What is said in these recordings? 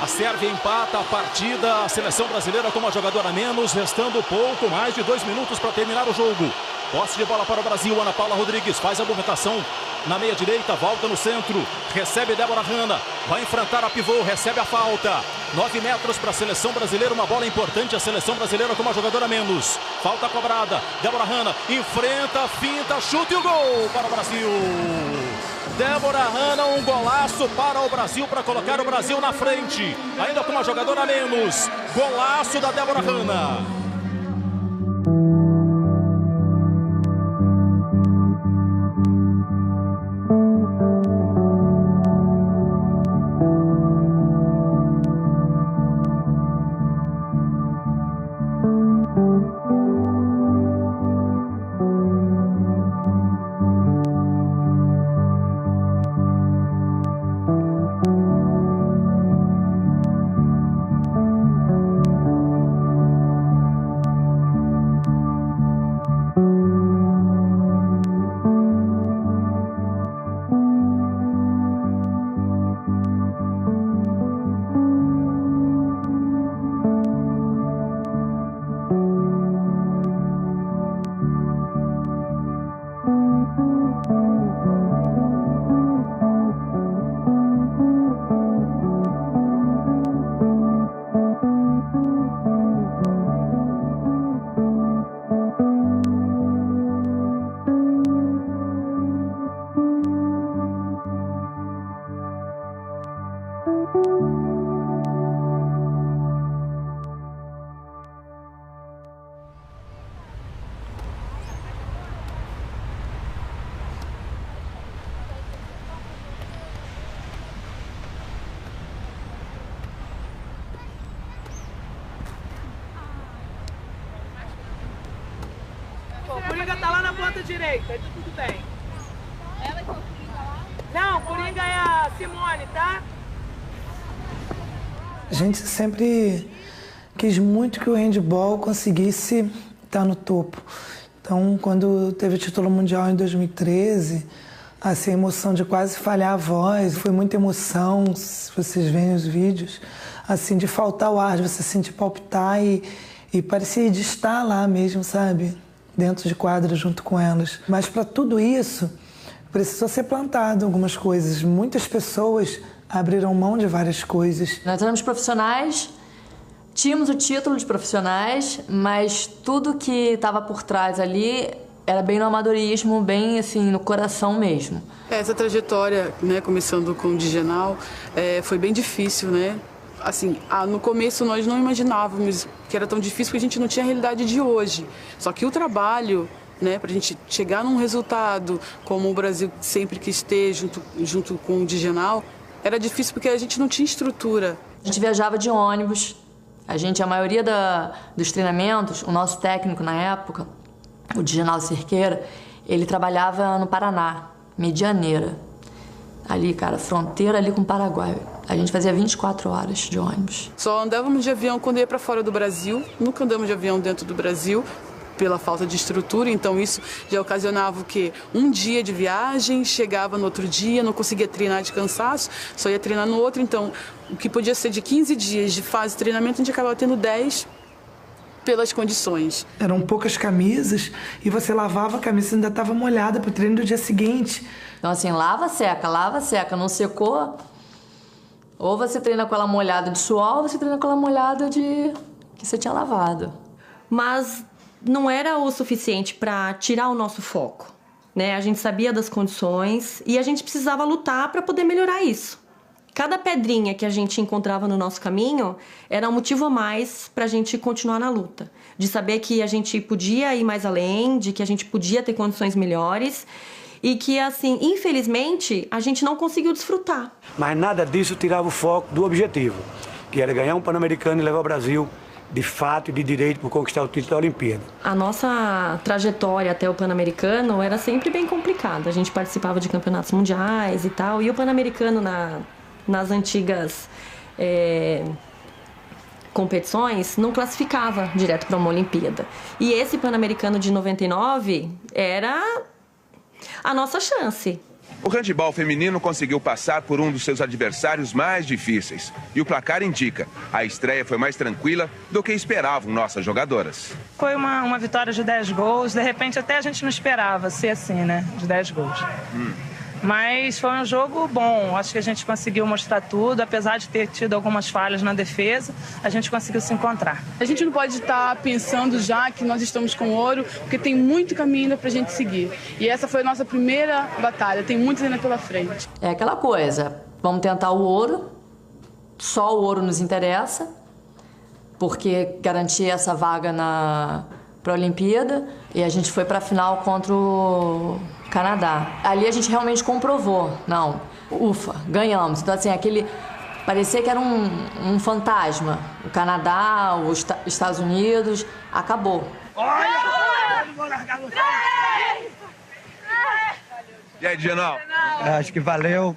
A Sérvia empata a partida, a seleção brasileira com uma jogadora a menos, restando pouco mais de 2 minutos para terminar o jogo. Posse de bola para o Brasil, Ana Paula Rodrigues faz a movimentação na meia direita, volta no centro, recebe Débora Hanna, vai enfrentar a pivô, recebe a falta. 9 metros para a seleção brasileira, uma bola importante, a seleção brasileira com uma jogadora a menos. Falta cobrada, Débora Hanna enfrenta, finta, chuta e o gol para o Brasil. Débora Hanna, um golaço para o Brasil, para colocar o Brasil na frente. Ainda com uma jogadora a menos. Golaço da Débora Hanna. O Coringa tá lá na ponta direita, tá tudo bem. Ela que é o Coringa lá? Não, o Coringa é a Simone, tá? A gente sempre quis muito que o handball conseguisse estar no topo. Então, quando teve o título mundial em 2013, assim, a emoção de quase falhar a voz, foi muita emoção, se vocês veem os vídeos, assim, de faltar o ar, de você sentir palpitar e parecia de estar lá mesmo, sabe? Dentro de quadra junto com elas. Mas para tudo isso, precisou ser plantado algumas coisas. Muitas pessoas abriram mão de várias coisas. Nós éramos profissionais, tínhamos o título de profissionais, mas tudo que estava por trás ali era bem no amadorismo, bem assim, no coração mesmo. Essa trajetória, né, começando com o Digenal, foi bem difícil, né? Assim, no começo nós não imaginávamos que era tão difícil porque a gente não tinha a realidade de hoje. Só que o trabalho, né, para a gente chegar num resultado como o Brasil sempre quis ter junto com o Digenal, era difícil porque a gente não tinha estrutura. A gente viajava de ônibus, a maioria dos treinamentos, o nosso técnico na época, o Digenal Cerqueira, ele trabalhava no Paraná, Medianeira. Ali, cara, fronteira ali com o Paraguai. A gente fazia 24 horas de ônibus. Só andávamos de avião quando ia para fora do Brasil, nunca andamos de avião dentro do Brasil, pela falta de estrutura, então isso já ocasionava o quê? Um dia de viagem, chegava no outro dia, não conseguia treinar de cansaço, só ia treinar no outro, então o que podia ser de 15 dias de fase de treinamento, a gente acabava tendo 10 pelas condições. Eram poucas camisas e você lavava a camisa e ainda estava molhada para o treino do dia seguinte. Então assim, lava, seca, não secou, ou você treina com ela molhada de suor, ou você treina com ela molhada de que você tinha lavado. Mas não era o suficiente para tirar o nosso foco, né? A gente sabia das condições e a gente precisava lutar para poder melhorar isso. Cada pedrinha que a gente encontrava no nosso caminho era um motivo a mais para a gente continuar na luta. De saber que a gente podia ir mais além, de que a gente podia ter condições melhores e que, assim, infelizmente, a gente não conseguiu desfrutar. Mas nada disso tirava o foco do objetivo, que era ganhar um Pan-Americano e levar o Brasil de fato e de direito por conquistar o título da Olimpíada. A nossa trajetória até o Pan-Americano era sempre bem complicada. A gente participava de campeonatos mundiais e tal, e o Pan-Americano nas antigas competições não classificava direto para uma Olimpíada. E esse Pan-Americano de 99 era a nossa chance. O handebol feminino conseguiu passar por um dos seus adversários mais difíceis. E o placar indica, a estreia foi mais tranquila do que esperavam nossas jogadoras. Foi uma vitória de 10 gols. De repente até a gente não esperava ser assim, né? De 10 gols. Mas foi um jogo bom. Acho que a gente conseguiu mostrar tudo. Apesar de ter tido algumas falhas na defesa, a gente conseguiu se encontrar. A gente não pode estar pensando já que nós estamos com ouro, porque tem muito caminho ainda para a gente seguir. E essa foi a nossa primeira batalha, tem muito ainda pela frente. É aquela coisa, vamos tentar o ouro, só o ouro nos interessa, porque garantir essa vaga para a Olimpíada, e a gente foi para a final contra o Canadá. Ali a gente realmente comprovou, não, ufa, ganhamos. Então assim, parecia que era um fantasma. O Canadá, os Estados Unidos, acabou. E aí, Digenal? Eu acho que valeu.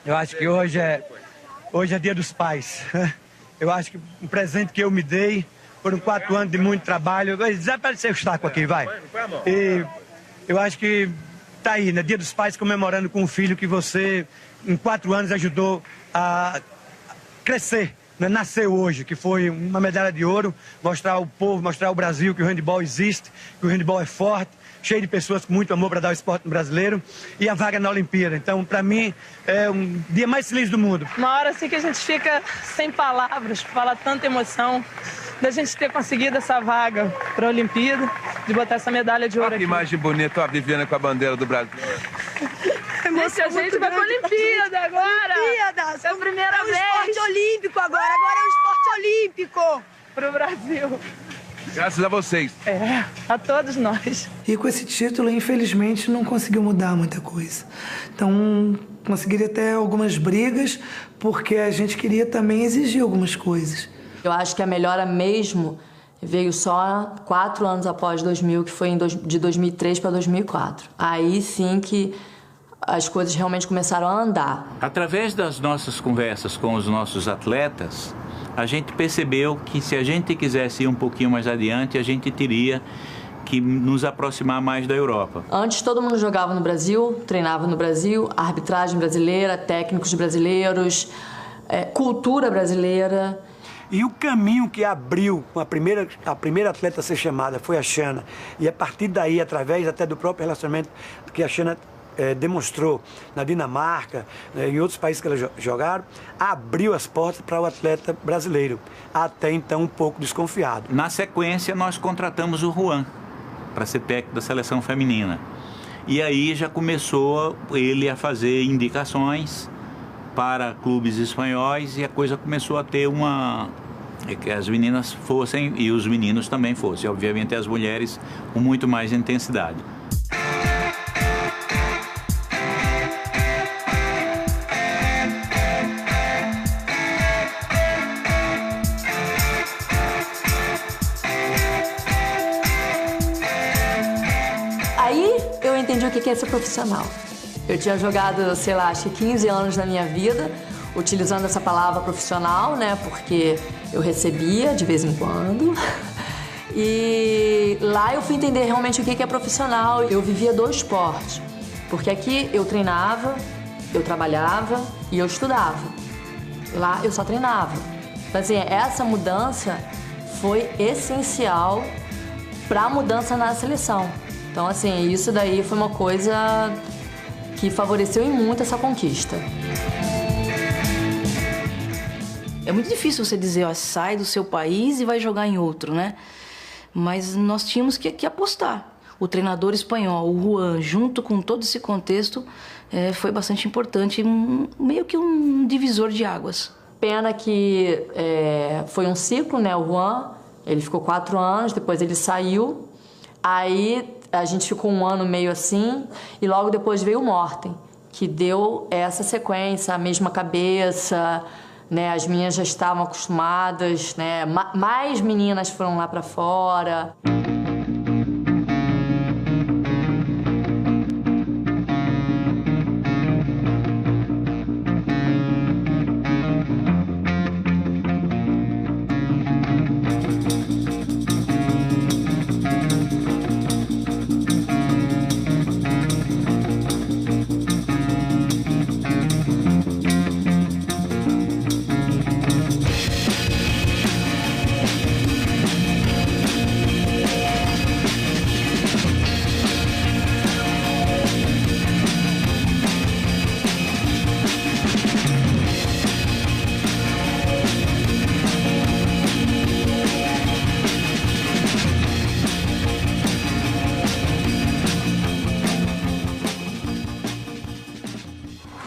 Eu acho que hoje é Dia dos Pais. Eu acho que um presente que eu me dei foram 4 anos de muito trabalho. Desapareceu o estaco aqui, vai. E eu acho que tá aí, né? Dia dos Pais, comemorando com o filho que você, em 4 anos, ajudou a crescer, né? Nasceu hoje, que foi uma medalha de ouro, mostrar ao povo, mostrar ao Brasil que o handebol existe, que o handebol é forte, cheio de pessoas com muito amor para dar o esporte brasileiro e a vaga na Olimpíada. Então, para mim, é um dia mais feliz do mundo. Uma hora assim que a gente fica sem palavras, fala tanta emoção da gente ter conseguido essa vaga para a Olimpíada, de botar essa medalha de ouro aqui. Que imagem bonita, a Viviana com a bandeira do Brasil. Gente, a gente vai para a Olimpíada agora. Olimpíadas. É a primeira vez. É um esporte olímpico agora é um esporte olímpico. Para o Brasil. Graças a vocês. A todos nós. E com esse título, infelizmente, não conseguiu mudar muita coisa. Então, conseguiria ter algumas brigas, porque a gente queria também exigir algumas coisas. Eu acho que a melhora mesmo veio só 4 anos após 2000, que foi de 2003 para 2004. Aí sim que as coisas realmente começaram a andar. Através das nossas conversas com os nossos atletas, a gente percebeu que se a gente quisesse ir um pouquinho mais adiante, a gente teria que nos aproximar mais da Europa. Antes todo mundo jogava no Brasil, treinava no Brasil, arbitragem brasileira, técnicos brasileiros, cultura brasileira. E o caminho que abriu a primeira atleta a ser chamada foi a Xana. E a partir daí, através até do próprio relacionamento que a Xana demonstrou na Dinamarca, em outros países que elas jogaram, abriu as portas para o atleta brasileiro, até então um pouco desconfiado. Na sequência, nós contratamos o Juan para ser técnico da seleção feminina. E aí já começou ele a fazer indicações para clubes espanhóis e a coisa começou a ter que as meninas fossem e os meninos também fossem, obviamente as mulheres com muito mais intensidade. Aí eu entendi o que é ser profissional. Eu tinha jogado, sei lá, acho que 15 anos na minha vida, utilizando essa palavra profissional, né? Porque eu recebia de vez em quando. E lá eu fui entender realmente o que é profissional. Eu vivia do esporte. Porque aqui eu treinava, eu trabalhava e eu estudava. Lá eu só treinava. Então, assim, essa mudança foi essencial para a mudança na seleção. Então, assim, isso daí foi uma coisa que favoreceu em muito essa conquista. É muito difícil você dizer, ó, sai do seu país e vai jogar em outro, né? Mas nós tínhamos que apostar. O treinador espanhol, o Juan, junto com todo esse contexto, foi bastante importante, meio que um divisor de águas. Pena que foi um ciclo, né? O Juan, ele ficou 4 anos, depois ele saiu, aí a gente ficou 1 ano meio assim, e logo depois veio o Morten, que deu essa sequência, a mesma cabeça, né? As meninas já estavam acostumadas, né? Mais meninas foram lá para fora.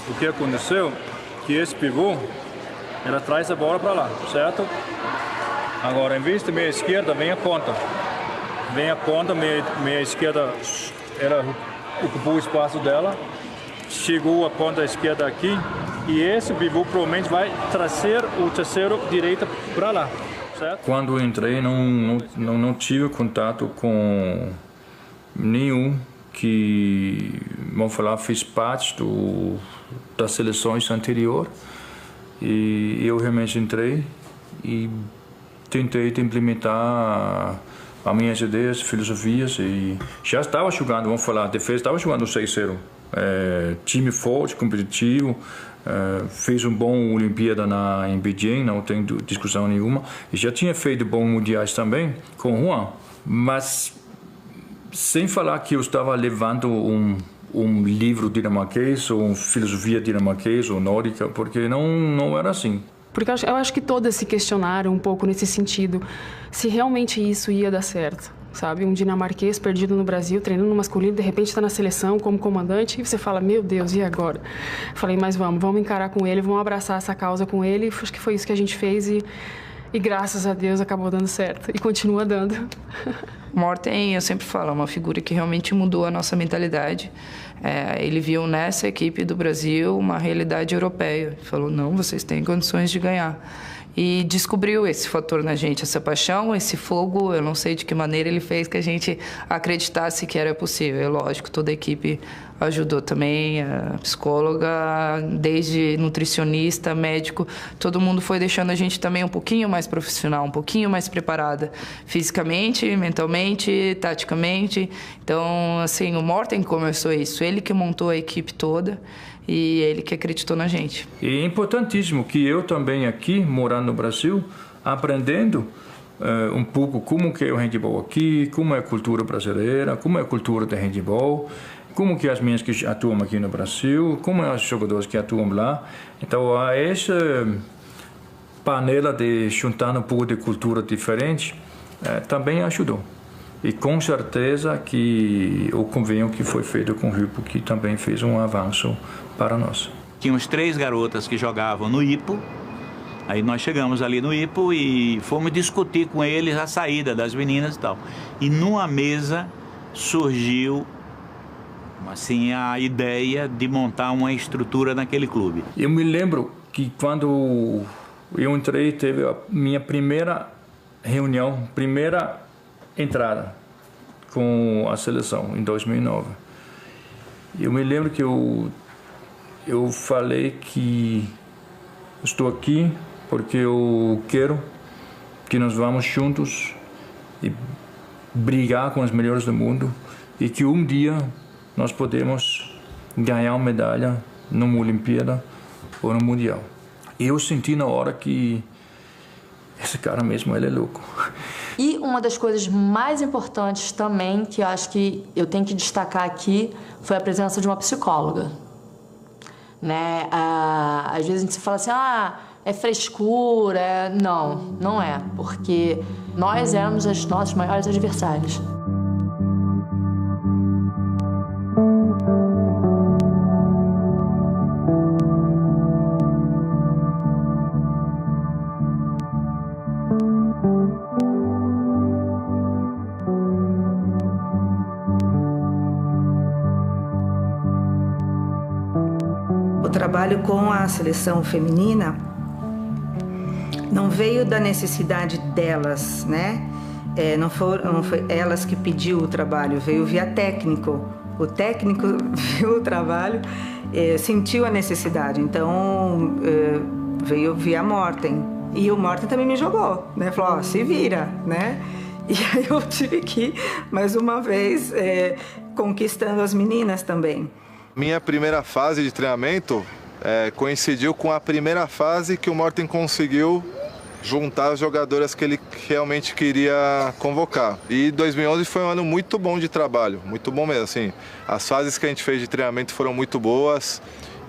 o que aconteceu, que esse pivô, ela traz a bola para lá, certo? Agora, em vez de meia esquerda, vem a ponta. Vem a ponta, meia esquerda, ela ocupou o espaço dela, chegou a ponta esquerda aqui, e esse pivô provavelmente vai trazer o terceiro direita para lá, certo? Quando eu entrei, não tive contato com nenhum que, vamos falar, fez parte das seleções anteriores. E eu realmente entrei e tentei implementar as minhas ideias, filosofias, e já estava jogando, vamos falar, defesa, estava jogando 6-0. Time forte, competitivo, fez um bom Olimpíada em Beijing, não tem discussão nenhuma, e já tinha feito bons mundiais também com o Juan, mas sem falar que eu estava levando um livro dinamarquês ou uma filosofia dinamarquesa ou nórdica, porque não era assim. Porque eu acho que todas se questionaram um pouco nesse sentido, se realmente isso ia dar certo, sabe? Um dinamarquês perdido no Brasil, treinando no masculino, de repente está na seleção como comandante, e você fala, meu Deus, e agora? Falei, mas vamos encarar com ele, vamos abraçar essa causa com ele, acho que foi isso que a gente fez e graças a Deus acabou dando certo, e continua dando. Morten, eu sempre falo, é uma figura que realmente mudou a nossa mentalidade. Ele viu nessa equipe do Brasil uma realidade europeia. Ele falou, não, vocês têm condições de ganhar. E descobriu esse fator na gente, essa paixão, esse fogo. Eu não sei de que maneira ele fez que a gente acreditasse que era possível. É lógico, toda a equipe ajudou também, a psicóloga, desde nutricionista, médico, todo mundo foi deixando a gente também um pouquinho mais profissional, um pouquinho mais preparada, fisicamente, mentalmente, taticamente. Então, assim, o Morten começou isso, ele que montou a equipe toda e ele que acreditou na gente. E é importantíssimo que eu também aqui, morando no Brasil, aprendendo um pouco como que é o handebol aqui, como é a cultura brasileira, como é a cultura do handebol, como que as meninas que atuam aqui no Brasil, como é os jogadores que atuam lá. Então, essa panela de juntar um pouco de cultura diferente também ajudou. E com certeza que o convênio que foi feito com o Hypo que também fez um avanço para nós. Tínhamos 3 garotas que jogavam no Hypo. Aí nós chegamos ali no Hypo e fomos discutir com eles a saída das meninas e tal. E numa mesa surgiu assim, a ideia de montar uma estrutura naquele clube. Eu me lembro que quando eu entrei, teve a minha primeira reunião, primeira entrada com a seleção em 2009. Eu me lembro que eu falei que estou aqui porque eu quero que nós vamos juntos e brigar com os melhores do mundo e que um dia nós podemos ganhar uma medalha numa Olimpíada ou no Mundial. E eu senti na hora que esse cara mesmo, ele é louco. E uma das coisas mais importantes também, que eu acho que eu tenho que destacar aqui, foi a presença de uma psicóloga. Né? Às vezes a gente fala assim, é frescura. Não, não é, porque nós éramos os nossos maiores adversários. O trabalho com a seleção feminina não veio da necessidade delas, né? Não foi elas que pediu o trabalho, veio via técnico. O técnico viu o trabalho, sentiu a necessidade, então veio via Morten. E o Morten também me jogou, né? Falou, se vira, né? E aí eu tive que ir, mais uma vez, conquistando as meninas também. Minha primeira fase de treinamento coincidiu com a primeira fase que o Morten conseguiu juntar as jogadoras que ele realmente queria convocar. E 2011 foi um ano muito bom de trabalho, muito bom mesmo. Assim, as fases que a gente fez de treinamento foram muito boas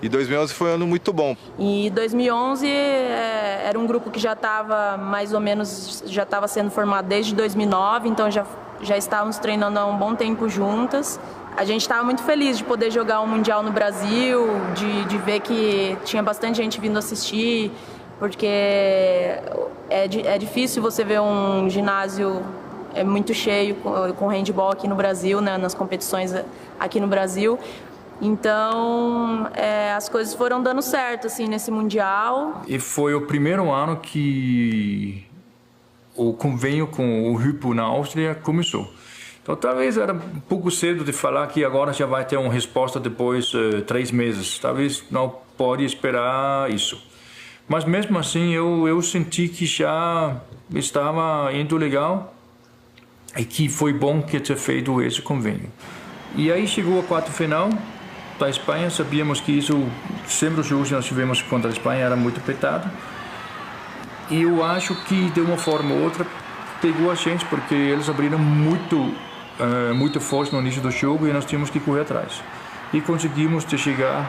e 2011 foi um ano muito bom. E 2011 era um grupo que já estava mais ou menos, já estava sendo formado desde 2009, então já estávamos treinando há um bom tempo juntas. A gente estava muito feliz de poder jogar um Mundial no Brasil, de ver que tinha bastante gente vindo assistir, porque é difícil você ver um ginásio muito cheio com handball aqui no Brasil, né, nas competições aqui no Brasil. Então, as coisas foram dando certo assim, nesse Mundial. E foi o primeiro ano que o convênio com o Hypo na Áustria começou. Então, talvez era um pouco cedo de falar que agora já vai ter uma resposta depois de 3 meses. Talvez não pode esperar isso. Mas mesmo assim, eu senti que já estava indo legal e que foi bom que ter feito esse convênio. E aí chegou a quarta-final da Espanha. Sabíamos que isso, sempre os jogos que nós tivemos contra a Espanha era muito apertado. E eu acho que de uma forma ou outra pegou a gente, porque eles abriram muito forte no início do jogo e nós tínhamos que correr atrás. E conseguimos chegar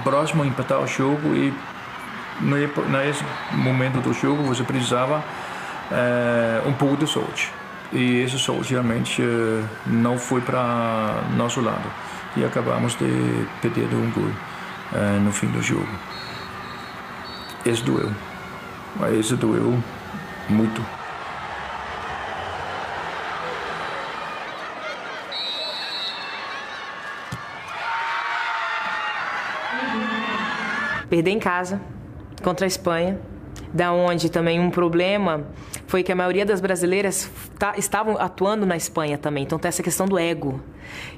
próximo a empatar o jogo e nesse momento do jogo você precisava um pouco de sorte. E esse sorte realmente não foi para nosso lado. E acabamos de perder um gol no fim do jogo. Esse doeu. Esse doeu muito. Perder em casa contra a Espanha, da onde também um problema foi que a maioria das brasileiras estavam atuando na Espanha também, então tem essa questão do ego.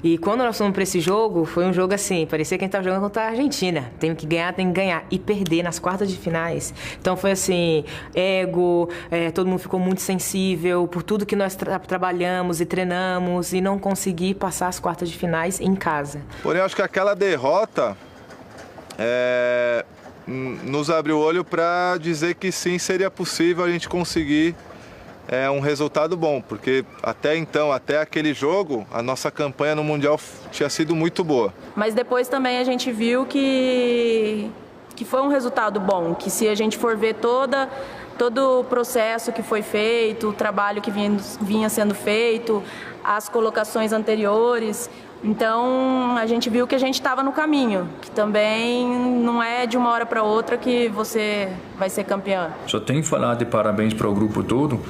E quando nós fomos para esse jogo, foi um jogo assim, parecia que a gente estava jogando contra a Argentina, tem que ganhar, e perder nas quartas de finais. Então foi assim, ego, todo mundo ficou muito sensível por tudo que nós trabalhamos e treinamos e não conseguir passar as quartas de finais em casa. Porém, eu acho que aquela derrota nos abriu o olho para dizer que sim, seria possível a gente conseguir um resultado bom, porque até então, até aquele jogo, a nossa campanha no Mundial tinha sido muito boa. Mas depois também a gente viu que foi um resultado bom, que se a gente for ver todo o processo que foi feito, o trabalho que vinha sendo feito, as colocações anteriores, então a gente viu que a gente estava no caminho, que também não é de uma hora para outra que você vai ser campeã. Só tenho que falar de parabéns para o grupo todo,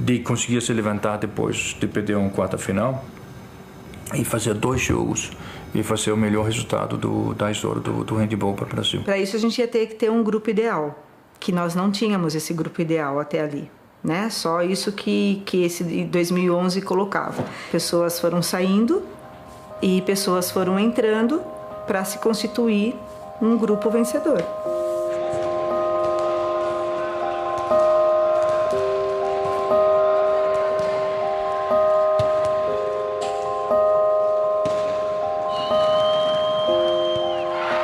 de conseguir se levantar depois de perder uma quarta final e fazer 2 jogos e fazer o melhor resultado da história do handball para o Brasil. Para isso a gente ia ter que ter um grupo ideal, que nós não tínhamos esse grupo ideal até ali. Né? Só isso que esse 2011 colocava. Pessoas foram saindo e pessoas foram entrando para se constituir um grupo vencedor.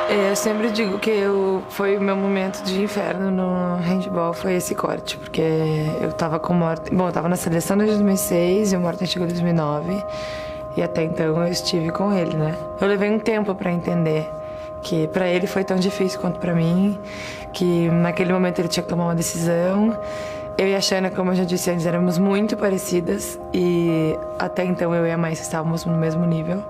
Eu sempre digo que foi o meu momento de inferno no handball, foi esse corte, porque eu tava com o Morten... Bom, eu tava na seleção desde 2006 e o Morten chegou em 2009 e até então eu estive com ele, né? Eu levei um tempo pra entender que pra ele foi tão difícil quanto pra mim, que naquele momento ele tinha que tomar uma decisão. Eu e a Shanna, como eu já disse antes, éramos muito parecidas e até então eu e a Maísa estávamos no mesmo nível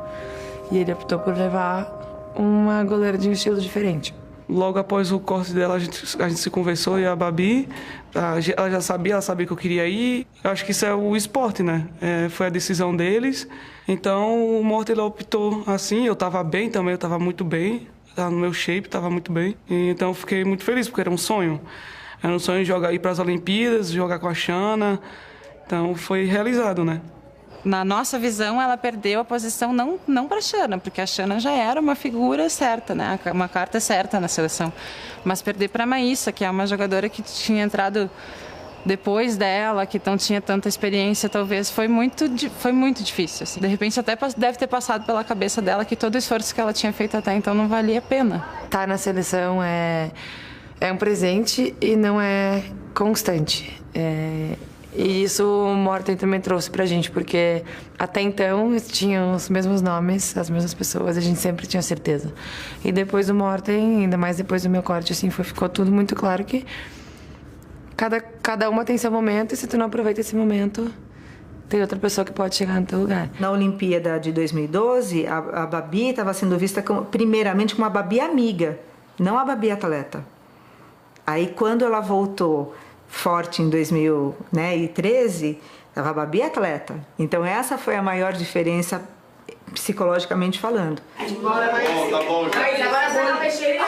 e ele optou por levar uma goleira de um estilo diferente. Logo após o corte dela, a gente se conversou, e a Babi, ela já sabia, ela sabia que eu queria ir. Eu acho que isso é o esporte, né? Foi a decisão deles. Então o Morten optou assim, eu estava bem também, eu estava muito bem. Estava no meu shape, estava muito bem. E, então eu fiquei muito feliz, porque era um sonho. Era um sonho de ir para as Olimpíadas, jogar com a Shanna. Então foi realizado, né? Na nossa visão, ela perdeu a posição não para a Shanna, porque a Shanna já era uma figura certa, né? Uma carta certa na seleção. Mas perder para a Maísa, que é uma jogadora que tinha entrado depois dela, que não tinha tanta experiência, talvez foi muito difícil. Assim. De repente até deve ter passado pela cabeça dela que todo o esforço que ela tinha feito até então não valia a pena. Estar na seleção é um presente e não é constante. E isso o Morten também trouxe pra gente, porque até então tinham os mesmos nomes, as mesmas pessoas, a gente sempre tinha certeza. E depois do Morten, ainda mais depois do meu corte, assim, ficou tudo muito claro que cada uma tem seu momento, e se tu não aproveita esse momento, tem outra pessoa que pode chegar no teu lugar. Na Olimpíada de 2012, a Babi estava sendo vista primeiramente como uma Babi amiga, não a Babi atleta. Aí quando ela voltou forte em 2013, estava a Babi atleta. Então essa foi a maior diferença psicologicamente falando. Bora, Maísa. Tá bom, já. Agora você não Peixeira.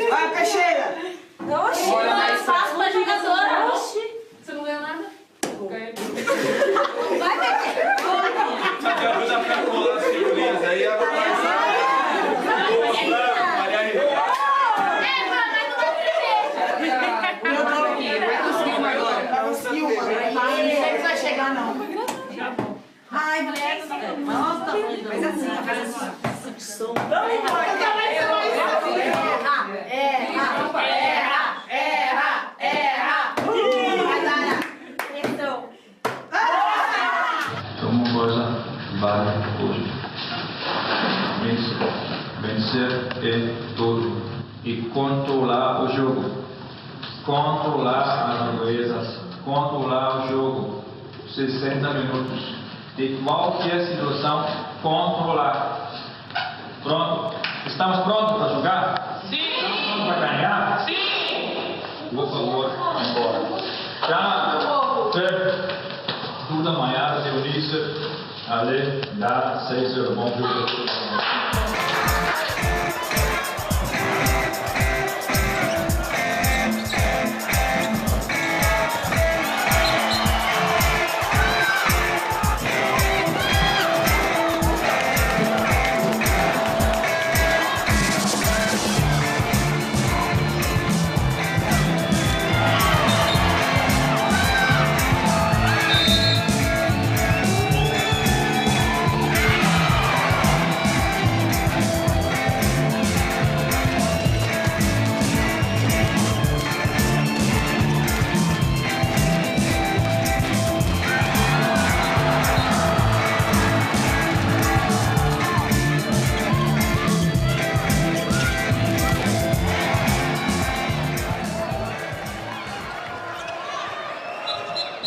Vai, Peixeira. Oxi, não é fácil pra jogadora. Oxi. Você não ganhou nada? Ganhei. Vai, Peixeira. Só que a Duda fica colando as figurinhas aí, Vai chegar, não. Ai, moleque. Nossa, faz assim, faz assim. Vamos embora. Erra. Vai, Dara. Então. Uma coisa vale hoje. Vencer é tudo. E controlar o jogo. Controlar as norueguesas. Controlar o jogo. 60 minutos. De qualquer situação, controlar. Pronto? Estamos prontos para jogar? Sim! Estamos prontos para ganhar? Sim! Por favor, embora. Já, Duda, Maiara, Eunice, Ale, Dá, César, bom jogo.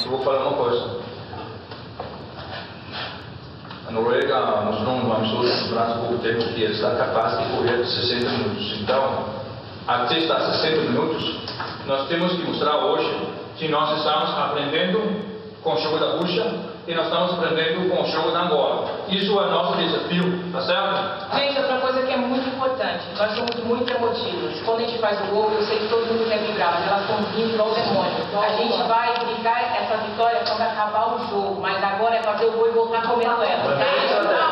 Vou falar uma coisa. A Noruega mostrou um absurdo durante pouco tempo que ele está capaz de correr 60 minutos. Então, até estar 60 minutos, nós temos que mostrar hoje que nós estamos aprendendo com o jogo da Rússia e nós estamos aprendendo com o jogo da Angola. Isso é nosso desafio, tá certo? Gente, outra coisa que é muito importante, nós somos muito emotivos. Quando a gente faz o gol, eu sei que todo mundo quer vibrar, mas elas estão vindo igual o demônio. A gente vai brigar essa vitória quando acabar o jogo, mas agora é fazer o gol e voltar comendo ela. Uma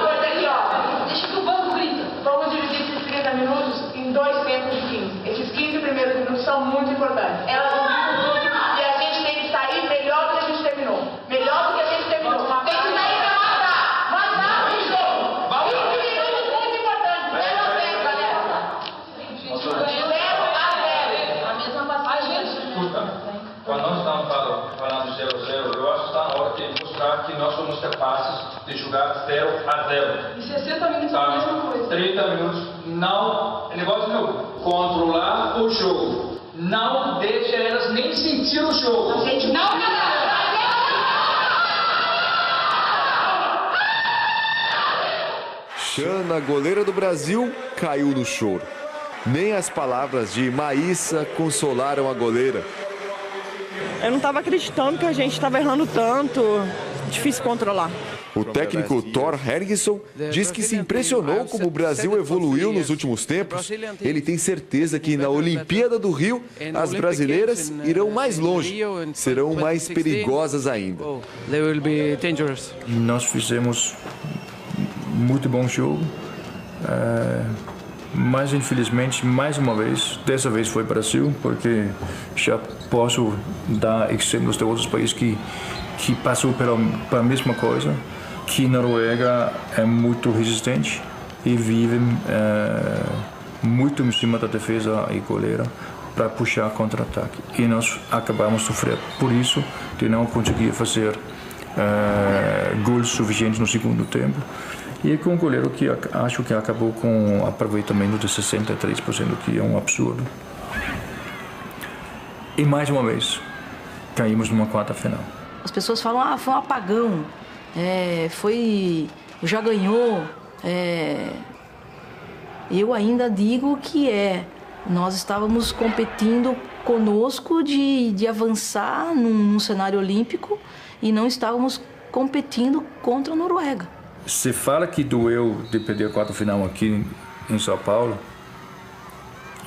coisa aqui, ó, deixa que o banco grita. Vamos dividir esses 30 minutos em 2 tempos de 15. Esses 15 primeiros minutos são muito importantes. Elas vão vir com tudo e a gente tem que sair melhor do que a gente terminou. Melhor do que a gente terminou. Tem que sair pra matar. Matar o jogo. 15 minutos muito importantes. 0 a 0, galera. 0 a 0. A mesma passagem. Escuta, quando nós estamos falando 0 a 0, eu acho que está na hora de mostrar que nós somos capazes de jogar 0 a 0. E 60 minutos é a mesma coisa. 30 minutos, não. É negócio de novo. Controlar o jogo. Não deixe elas nem sentir o jogo. A gente não, galera. Xana, goleira do Brasil, caiu no choro. Nem as palavras de Maísa consolaram a goleira. Eu não estava acreditando que a gente estava errando tanto. Difícil controlar. O técnico Thor Hergesson diz que se impressionou como o Brasil evoluiu nos últimos tempos. Ele tem certeza que na Olimpíada do Rio, as brasileiras irão mais longe, serão mais perigosas ainda. Nós fizemos muito bom jogo, mas infelizmente, mais uma vez, dessa vez foi Brasil, porque já posso dar exemplos de outros países que passou pela mesma coisa, que Noruega é muito resistente e vive muito em cima da defesa e goleira para puxar contra-ataque. E nós acabamos sofrendo por isso, de não conseguir fazer gols suficientes no segundo tempo. E com um goleiro que acho que acabou com um aproveitamento de 63%, que é um absurdo. E mais uma vez, caímos numa quarta final. As pessoas falam, foi um apagão, já ganhou. Eu ainda digo que nós estávamos competindo conosco de avançar num cenário olímpico e não estávamos competindo contra a Noruega. Se fala que doeu de perder a quarta final aqui em São Paulo,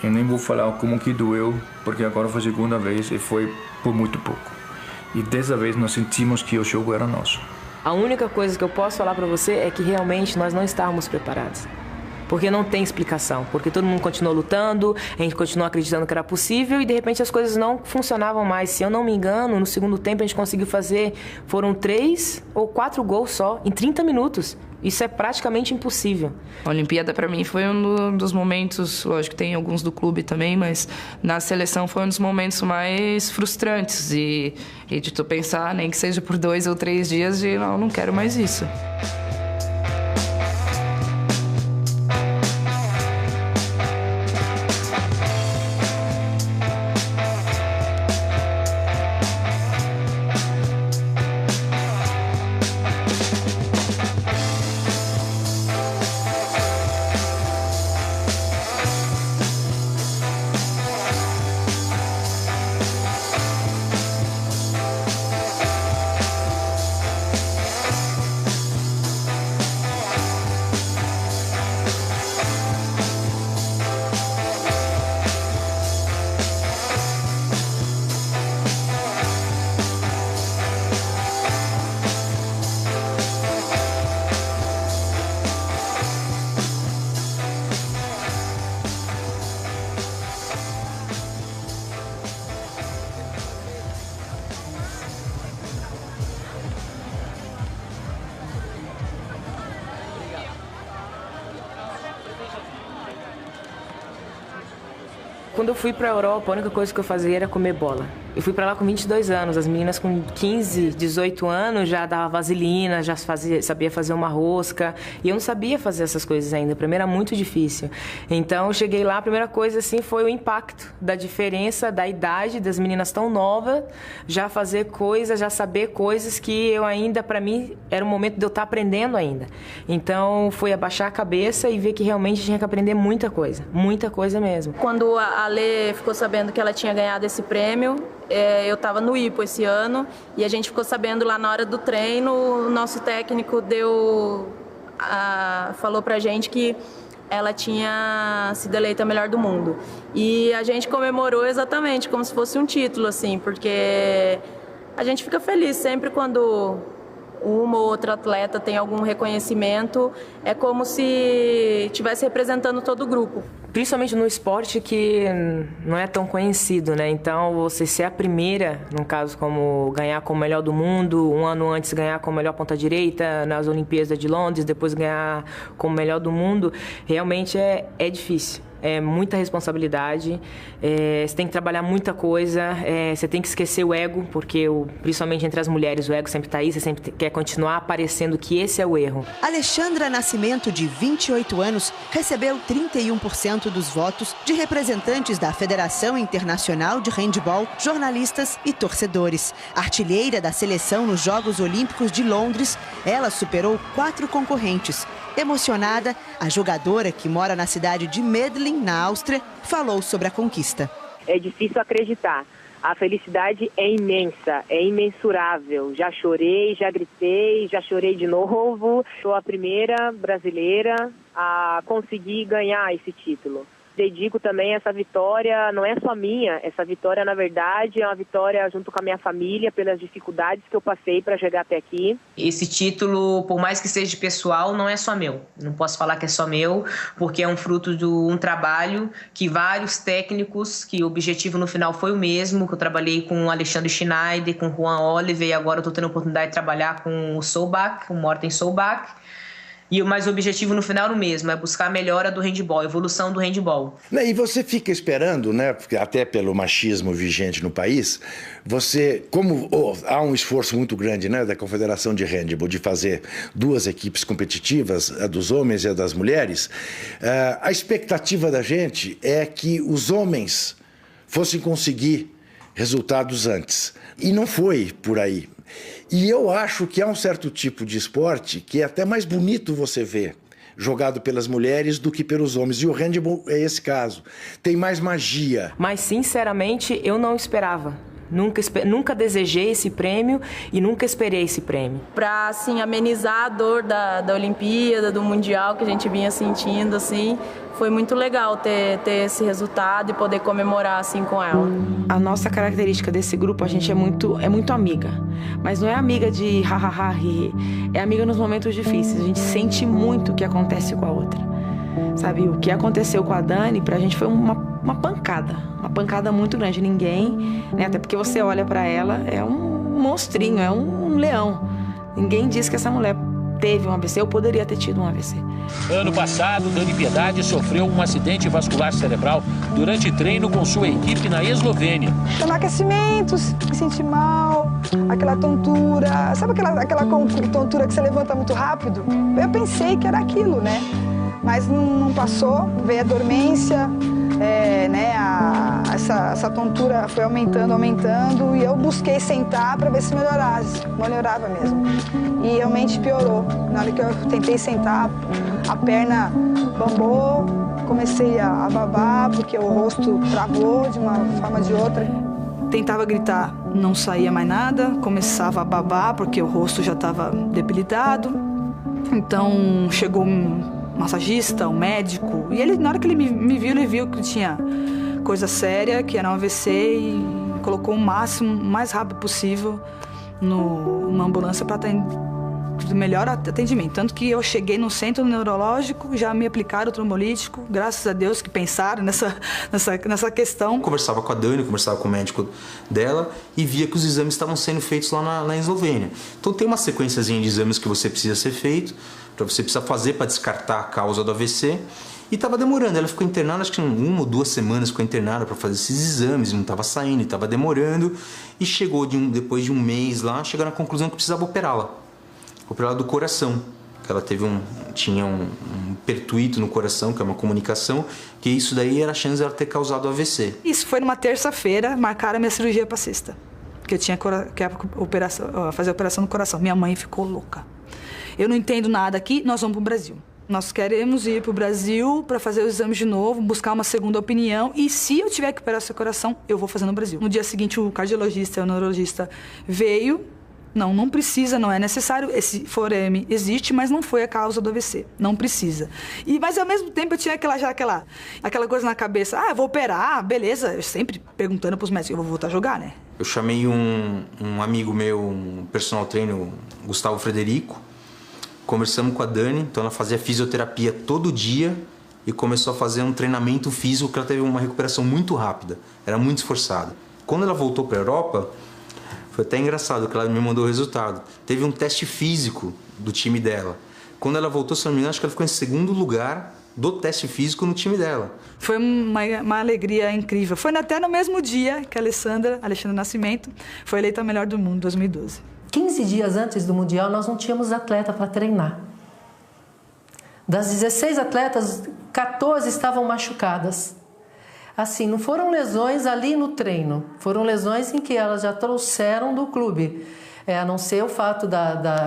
eu nem vou falar como que doeu, porque agora foi a segunda vez e foi por muito pouco. E dessa vez nós sentimos que o jogo era nosso. A única coisa que eu posso falar para você é que realmente nós não estávamos preparados. Porque não tem explicação, porque todo mundo continuou lutando, a gente continuou acreditando que era possível e de repente as coisas não funcionavam mais. Se eu não me engano, no segundo tempo a gente conseguiu fazer, foram 3 ou 4 gols só, em 30 minutos. Isso é praticamente impossível. A Olimpíada para mim foi um dos momentos, lógico que tem alguns do clube também, mas na seleção foi um dos momentos mais frustrantes e de tu pensar, nem que seja por 2 ou 3 dias, de não quero mais isso. Quando eu fui para a Europa, a única coisa que eu fazia era comer bola. Eu fui para lá com 22 anos, as meninas com 15, 18 anos já dava vaselina, já sabia fazer uma rosca, e eu não sabia fazer essas coisas ainda, para mim era muito difícil. Então eu cheguei lá, a primeira coisa assim foi o impacto da diferença da idade das meninas tão novas, já fazer coisas, já saber coisas que eu ainda, para mim, era o momento de eu estar aprendendo ainda. Então foi abaixar a cabeça e ver que realmente tinha que aprender muita coisa mesmo. Quando a Lê ficou sabendo que ela tinha ganhado esse prêmio, eu estava no IPO esse ano e a gente ficou sabendo lá na hora do treino, o nosso técnico falou pra gente que ela tinha sido eleita a melhor do mundo. E a gente comemorou exatamente como se fosse um título, assim, porque a gente fica feliz sempre quando uma ou outra atleta tem algum reconhecimento, é como se estivesse representando todo o grupo. Principalmente no esporte que não é tão conhecido, né? Então, você ser a primeira, no caso, como ganhar como melhor do mundo, um ano antes ganhar como melhor ponta-direita nas Olimpíadas de Londres, depois ganhar como melhor do mundo, realmente é difícil. É muita responsabilidade, você tem que trabalhar muita coisa, você tem que esquecer o ego, porque principalmente entre as mulheres o ego sempre está aí, você sempre quer continuar aparecendo que esse é o erro. Alexandra Nascimento, de 28 anos, recebeu 31% dos votos de representantes da Federação Internacional de Handebol, jornalistas e torcedores. Artilheira da seleção nos Jogos Olímpicos de Londres, ela superou 4 concorrentes. Emocionada, a jogadora, que mora na cidade de Medellín, na Áustria, falou sobre a conquista. É difícil acreditar. A felicidade é imensa, é imensurável. Já chorei, já gritei, já chorei de novo. Sou a primeira brasileira a conseguir ganhar esse título. Dedico também essa vitória, não é só minha, essa vitória, na verdade, é uma vitória junto com a minha família, pelas dificuldades que eu passei para chegar até aqui. Esse título, por mais que seja pessoal, não é só meu. Não posso falar que é só meu, porque é um fruto de um trabalho que vários técnicos, que o objetivo no final foi o mesmo, que eu trabalhei com o Alexandre Schneider, com o Juan Oliver, e agora eu estou tendo a oportunidade de trabalhar com o Solbach, o Morten Solbach. Mas o objetivo no final é o mesmo, é buscar a melhora do handebol, a evolução do handebol. E você fica esperando, né, porque até pelo machismo vigente no país, como há um esforço muito grande, né, da Confederação de Handebol de fazer 2 equipes competitivas, a dos homens e a das mulheres, a expectativa da gente é que os homens fossem conseguir resultados antes. E não foi por aí. E eu acho que há um certo tipo de esporte que é até mais bonito você ver jogado pelas mulheres do que pelos homens. E o handball é esse caso. Tem mais magia. Mas, sinceramente, eu não esperava. Nunca desejei esse prêmio e nunca esperei esse prêmio. Para, assim, amenizar a dor da Olimpíada, do Mundial que a gente vinha sentindo, assim, foi muito legal ter esse resultado e poder comemorar, assim, com ela. A nossa característica desse grupo, a gente é muito amiga. Mas não é amiga de ha-ha-ha, ri-ri. É amiga nos momentos difíceis. A gente sente muito o que acontece com a outra. Sabe, o que aconteceu com a Dani, pra gente foi uma pancada muito grande. Ninguém, né, até porque você olha pra ela, é um monstrinho, é um leão. Ninguém diz que essa mulher teve um AVC ou poderia ter tido um AVC. Ano passado, Dani Piedade sofreu um acidente vascular cerebral durante treino com sua equipe na Eslovênia. No aquecimento, me senti mal, aquela tontura, sabe aquela tontura que você levanta muito rápido? Eu pensei que era aquilo, né? Mas não passou, veio a dormência, né? Essa tontura foi aumentando e eu busquei sentar para ver se melhorava mesmo. E realmente piorou. Na hora que eu tentei sentar, a perna bambou, comecei a babar porque o rosto travou de uma forma ou de outra. Tentava gritar, não saía mais nada, começava a babar porque o rosto já estava debilitado. Então chegou um massagista, um médico, e ele, na hora que ele me viu, ele viu que tinha coisa séria, que era um AVC, e colocou o mais rápido possível numa ambulância para ter melhor atendimento. Tanto que eu cheguei no centro neurológico, já me aplicaram o trombolítico, graças a Deus que pensaram nessa questão. Conversava com a Dani, conversava com o médico dela e via que os exames estavam sendo feitos lá na Eslovênia. Então tem uma sequenciazinha de exames que você precisa ser feito, para você precisar fazer para descartar a causa do AVC. E estava demorando, ela ficou internada, acho que 1 ou 2 semanas ficou internada para fazer esses exames, não estava saindo, estava demorando. E chegou depois de um mês lá, chegou na conclusão que precisava operá-la do coração. Ela tinha um pertuito no coração, que é uma comunicação, que isso daí era a chance de ela ter causado AVC. Isso foi numa terça-feira, marcaram a minha cirurgia para sexta, que eu tinha que fazer a operação no coração. Minha mãe ficou louca. Eu não entendo nada aqui, nós vamos para o Brasil. Nós queremos ir para o Brasil para fazer os exames de novo, buscar uma segunda opinião, e se eu tiver que operar seu coração, eu vou fazer no Brasil. No dia seguinte, o cardiologista, o neurologista veio. Não precisa, não é necessário. Esse forame existe, mas não foi a causa do AVC. Não precisa. Mas ao mesmo tempo eu tinha aquela coisa na cabeça. Eu vou operar, beleza. Eu sempre perguntando para os médicos, eu vou voltar a jogar, né? Eu chamei um amigo meu, um personal trainer, Gustavo Frederico. Conversamos com a Dani, então ela fazia fisioterapia todo dia e começou a fazer um treinamento físico, que ela teve uma recuperação muito rápida, era muito esforçada. Quando ela voltou para a Europa, foi até engraçado que ela me mandou o resultado. Teve um teste físico do time dela. Quando ela voltou, se não me engano, acho que ela ficou em 2º lugar do teste físico no time dela. Foi uma alegria incrível. Foi até no mesmo dia que a Alexandra Nascimento foi eleita a melhor do mundo em 2012. 15 dias antes do Mundial, nós não tínhamos atleta para treinar. Das 16 atletas, 14 estavam machucadas. Assim, não foram lesões ali no treino, foram lesões em que elas já trouxeram do clube. A não ser o fato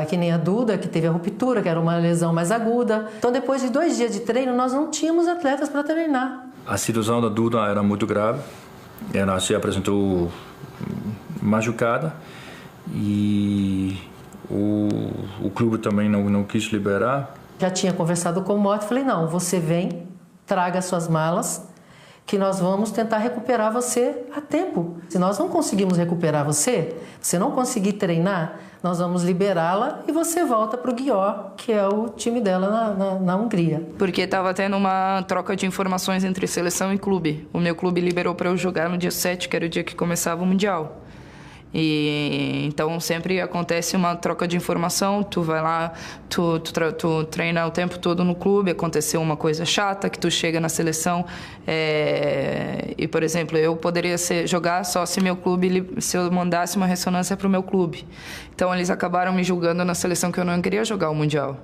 que nem a Duda, que teve a ruptura, que era uma lesão mais aguda. Então, depois de 2 dias de treino, nós não tínhamos atletas para treinar. A situação da Duda era muito grave. Ela se apresentou machucada. E o clube também não quis liberar. Já tinha conversado com o Morte, falei, não, você vem, traga suas malas, que nós vamos tentar recuperar você a tempo. Se nós não conseguimos recuperar você não conseguir treinar, nós vamos liberá-la e você volta para o Győr, que é o time dela na Hungria. Porque estava tendo uma troca de informações entre seleção e clube. O meu clube liberou para eu jogar no dia 7, que era o dia que começava o Mundial. E então sempre acontece uma troca de informação, tu vai lá, tu treina o tempo todo no clube, aconteceu uma coisa chata, que tu chega na seleção e, por exemplo, eu poderia jogar só se meu clube, se eu mandasse uma ressonância para o meu clube. Então eles acabaram me julgando na seleção que eu não queria jogar o Mundial,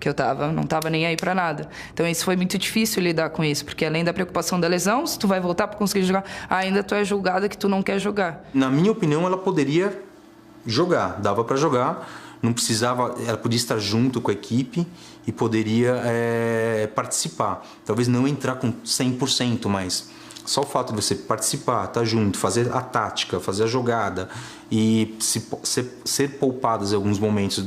que eu não estava nem aí para nada. Então isso foi muito difícil lidar com isso, porque além da preocupação da lesão, se tu vai voltar para conseguir jogar, ainda tu é julgada que tu não quer jogar. Na minha opinião, ela poderia jogar, dava para jogar, não precisava, ela podia estar junto com a equipe e poderia participar. Talvez não entrar com 100%, mas só o fato de você participar, estar junto, fazer a tática, fazer a jogada e ser poupadas em alguns momentos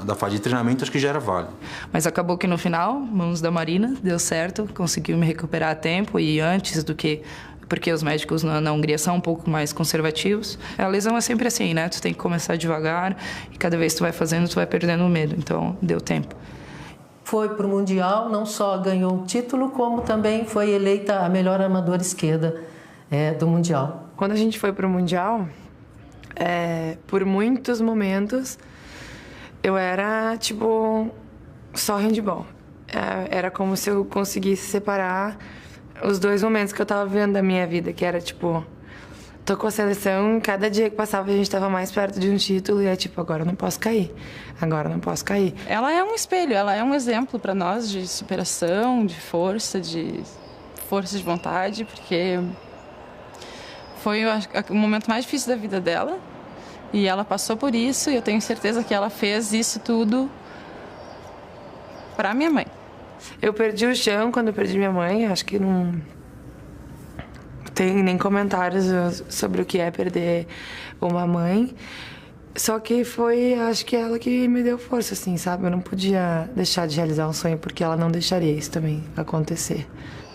da fase de treinamento, acho que já era válido. Mas acabou que no final, mãos da Marina, deu certo, conseguiu me recuperar a tempo e antes do que... Porque os médicos na Hungria são um pouco mais conservativos. A lesão é sempre assim, né? Tu tem que começar devagar e cada vez que tu vai fazendo, tu vai perdendo o medo. Então, deu tempo. Foi para o Mundial, não só ganhou o título, como também foi eleita a melhor armadora esquerda do Mundial. Quando a gente foi para o Mundial, por muitos momentos, eu era, tipo, só handball. Era como se eu conseguisse separar os dois momentos que eu tava vivendo da minha vida, que era, tipo, tô com a seleção, cada dia que passava a gente tava mais perto de um título e é tipo, agora eu não posso cair, agora eu não posso cair. Ela é um espelho, ela é um exemplo para nós de superação, de força de vontade, porque foi o momento mais difícil da vida dela e ela passou por isso e eu tenho certeza que ela fez isso tudo para minha mãe. Eu perdi o chão quando eu perdi minha mãe, acho que não tem nem comentários sobre o que é perder uma mãe. Só que foi, acho que ela que me deu força, assim, sabe? Eu não podia deixar de realizar um sonho, porque ela não deixaria isso também acontecer.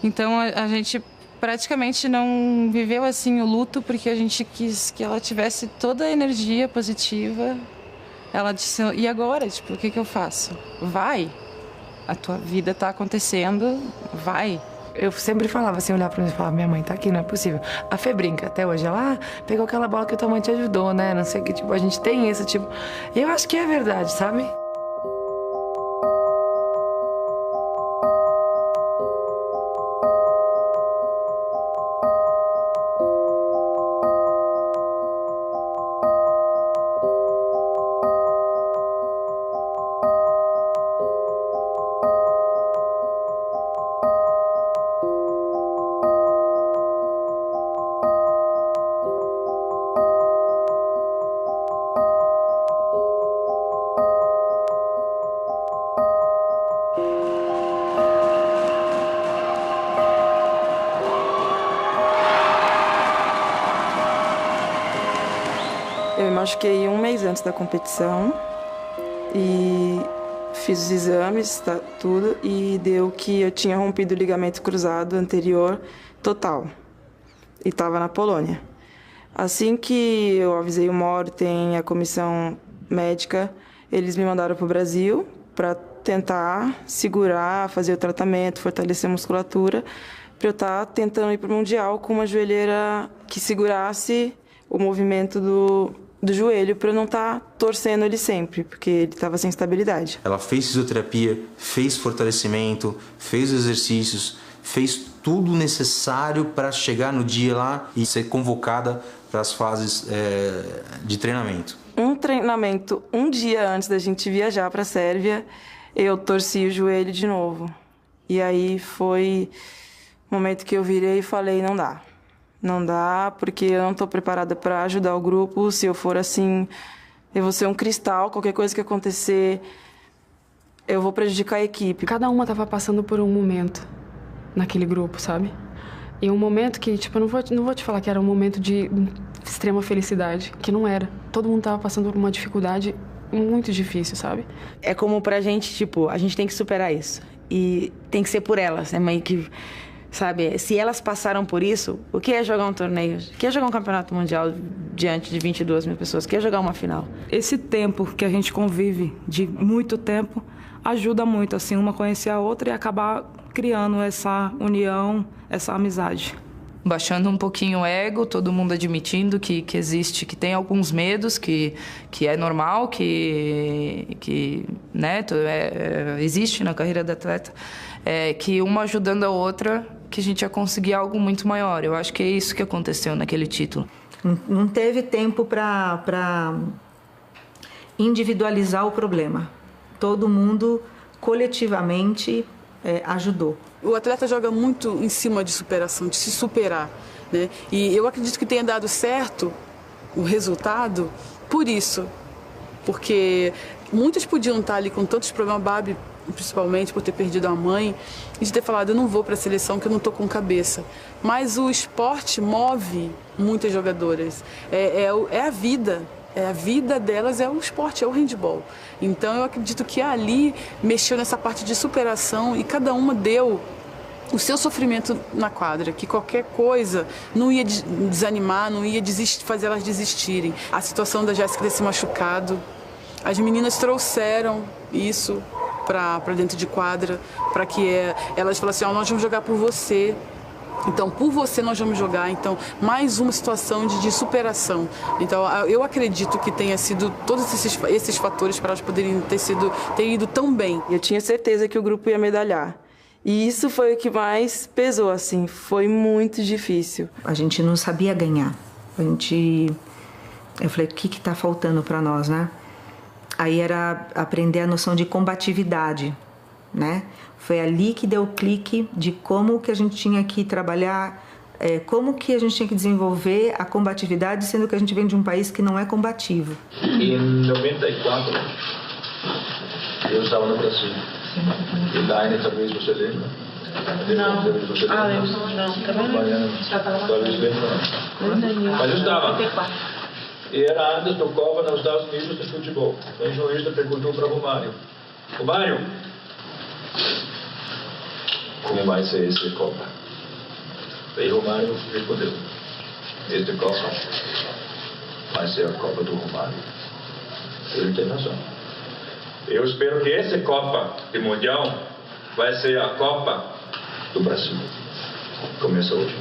Então a gente praticamente não viveu assim o luto, porque a gente quis que ela tivesse toda a energia positiva. Ela disse, e agora? Tipo, o que eu faço? Vai! A tua vida tá acontecendo, vai. Eu sempre falava assim, olhar pra mim e falava, minha mãe tá aqui, não é possível. A Fê brinca até hoje, ela pegou aquela bola que tua mãe te ajudou, né? Não sei o que, tipo, a gente tem isso, tipo... Eu acho que é verdade, sabe? Eu me machuquei um mês antes da competição e fiz os exames, tudo, e deu que eu tinha rompido o ligamento cruzado anterior total e estava na Polônia. Assim que eu avisei o Morten, a comissão médica, eles me mandaram para o Brasil para tentar segurar, fazer o tratamento, fortalecer a musculatura, para eu estar tentando ir para o Mundial com uma joelheira que segurasse o movimento do joelho, para eu não estar torcendo ele sempre, porque ele estava sem estabilidade. Ela fez fisioterapia, fez fortalecimento, fez exercícios, fez tudo necessário para chegar no dia lá e ser convocada para as fases de treinamento. Um treinamento, um dia antes da gente viajar para a Sérvia, eu torci o joelho de novo. E aí foi o momento que eu virei e falei, não dá. Não dá, porque eu não estou preparada para ajudar o grupo. Se eu for assim, eu vou ser um cristal. Qualquer coisa que acontecer, eu vou prejudicar a equipe. Cada uma estava passando por um momento naquele grupo, sabe? E um momento que, tipo, eu não vou te falar que era um momento de extrema felicidade, que não era. Todo mundo estava passando por uma dificuldade muito difícil, sabe? É como pra gente, tipo, a gente tem que superar isso. E tem que ser por elas, né, mãe? Que... Sabe, se elas passaram por isso, o que é jogar um torneio? O que é jogar um campeonato mundial diante de 22 mil pessoas? O que é jogar uma final? Esse tempo que a gente convive, de muito tempo, ajuda muito, assim, uma conhecer a outra e acabar criando essa união, essa amizade. Baixando um pouquinho o ego, todo mundo admitindo que existe, que tem alguns medos, que é normal, que né, existe na carreira da atleta, que uma ajudando a outra, que a gente ia conseguir algo muito maior. Eu acho que é isso que aconteceu naquele título. Não teve tempo para individualizar o problema. Todo mundo, coletivamente, ajudou. O atleta joga muito em cima de superação, de se superar, né? E eu acredito que tenha dado certo o resultado por isso. Porque muitos podiam estar ali com tantos problemas, Babi, principalmente por ter perdido a mãe, e de ter falado, eu não vou para a seleção que eu não estou com cabeça. Mas o esporte move muitas jogadoras. É a vida. A vida delas é o esporte, é o handball. Então eu acredito que ali mexeu nessa parte de superação e cada uma deu o seu sofrimento na quadra, que qualquer coisa não ia desanimar, não ia fazer elas desistirem. A situação da Jéssica ter se machucado, as meninas trouxeram isso para dentro de quadra, para que elas falassem, nós vamos jogar por você. Então, por você nós vamos jogar. Então, mais uma situação de superação. Então, eu acredito que tenha sido todos esses fatores para elas poderem ter ido tão bem. Eu tinha certeza que o grupo ia medalhar. E isso foi o que mais pesou, assim. Foi muito difícil. A gente não sabia ganhar. Eu falei, o que está faltando para nós, né? Aí era aprender a noção de combatividade, né? Foi ali que deu o clique de como que a gente tinha que trabalhar, como que a gente tinha que desenvolver a combatividade, sendo que a gente vem de um país que não é combativo. Em 94, eu estava no Brasil. E Daine, talvez você lembra? Não. Lembro. Não. Talvez lembra. Mas eu estava. E era antes do Copa nos Estados Unidos de futebol. Então o jornalista perguntou para o Romário. Romário, como vai ser essa Copa? Aí o Romário respondeu, esta Copa vai ser a Copa do Romário. Ele tem razão. Eu espero que essa Copa de Mundial vai ser a Copa do Brasil. Começa hoje.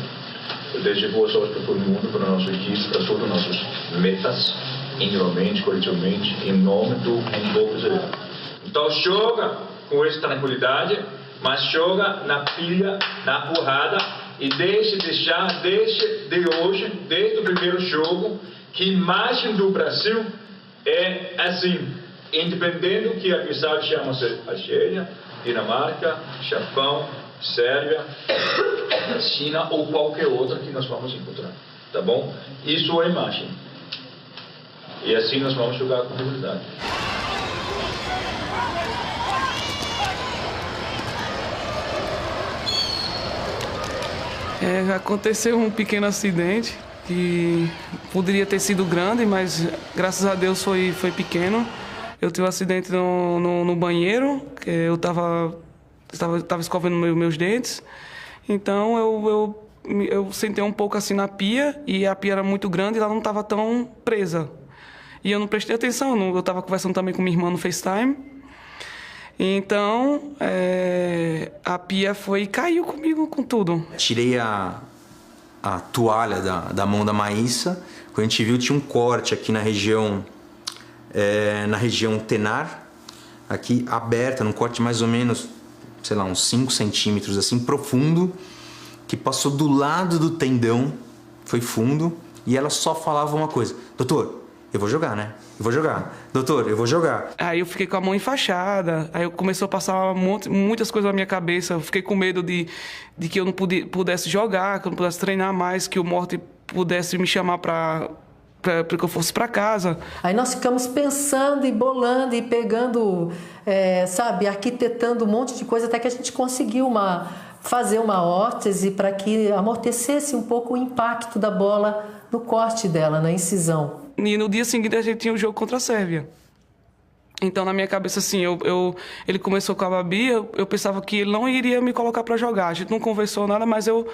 Eu desejo boa sorte para todo mundo, para a nossa equipe, para todas as nossas metas, individualmente, coletivamente, em nome do handball brasileiro. Então joga com essa tranquilidade, mas joga na pilha, na porrada, e desde de hoje, desde o primeiro jogo, que a imagem do Brasil é assim, independente do que a adversário chama-se Argélia, Dinamarca, Japão, Sérvia, China ou qualquer outra que nós vamos encontrar, tá bom? Isso é a imagem. E assim nós vamos jogar com habilidade. Aconteceu um pequeno acidente que poderia ter sido grande, mas graças a Deus foi pequeno. Eu tive um acidente no banheiro, que eu estava escovando meus dentes, então eu sentei um pouco assim na pia, e a pia era muito grande e ela não estava tão presa. E eu não prestei atenção, eu estava conversando também com minha irmã no FaceTime. Então, a pia foi e caiu comigo com tudo. Tirei a toalha da mão da Maísa. Quando a gente viu, tinha um corte aqui na região tenar, aqui aberta, num corte mais ou menos, sei lá, uns 5 centímetros, assim, profundo, que passou do lado do tendão, foi fundo, e ela só falava uma coisa: doutor, eu vou jogar, né? Eu vou jogar. Doutor, eu vou jogar. Aí eu fiquei com a mão enfaixada, aí começou a passar muitas coisas na minha cabeça, eu fiquei com medo de que eu não pudesse jogar, que eu não pudesse treinar mais, que o Morty pudesse me chamar para que eu fosse para casa. Aí nós ficamos pensando e bolando e pegando, arquitetando um monte de coisa, até que a gente conseguiu fazer uma órtese para que amortecesse um pouco o impacto da bola no corte dela, na incisão. E no dia seguinte a gente tinha o jogo contra a Sérvia. Então na minha cabeça, assim, ele começou com a Babi, eu pensava que ele não iria me colocar para jogar. A gente não conversou nada, mas eu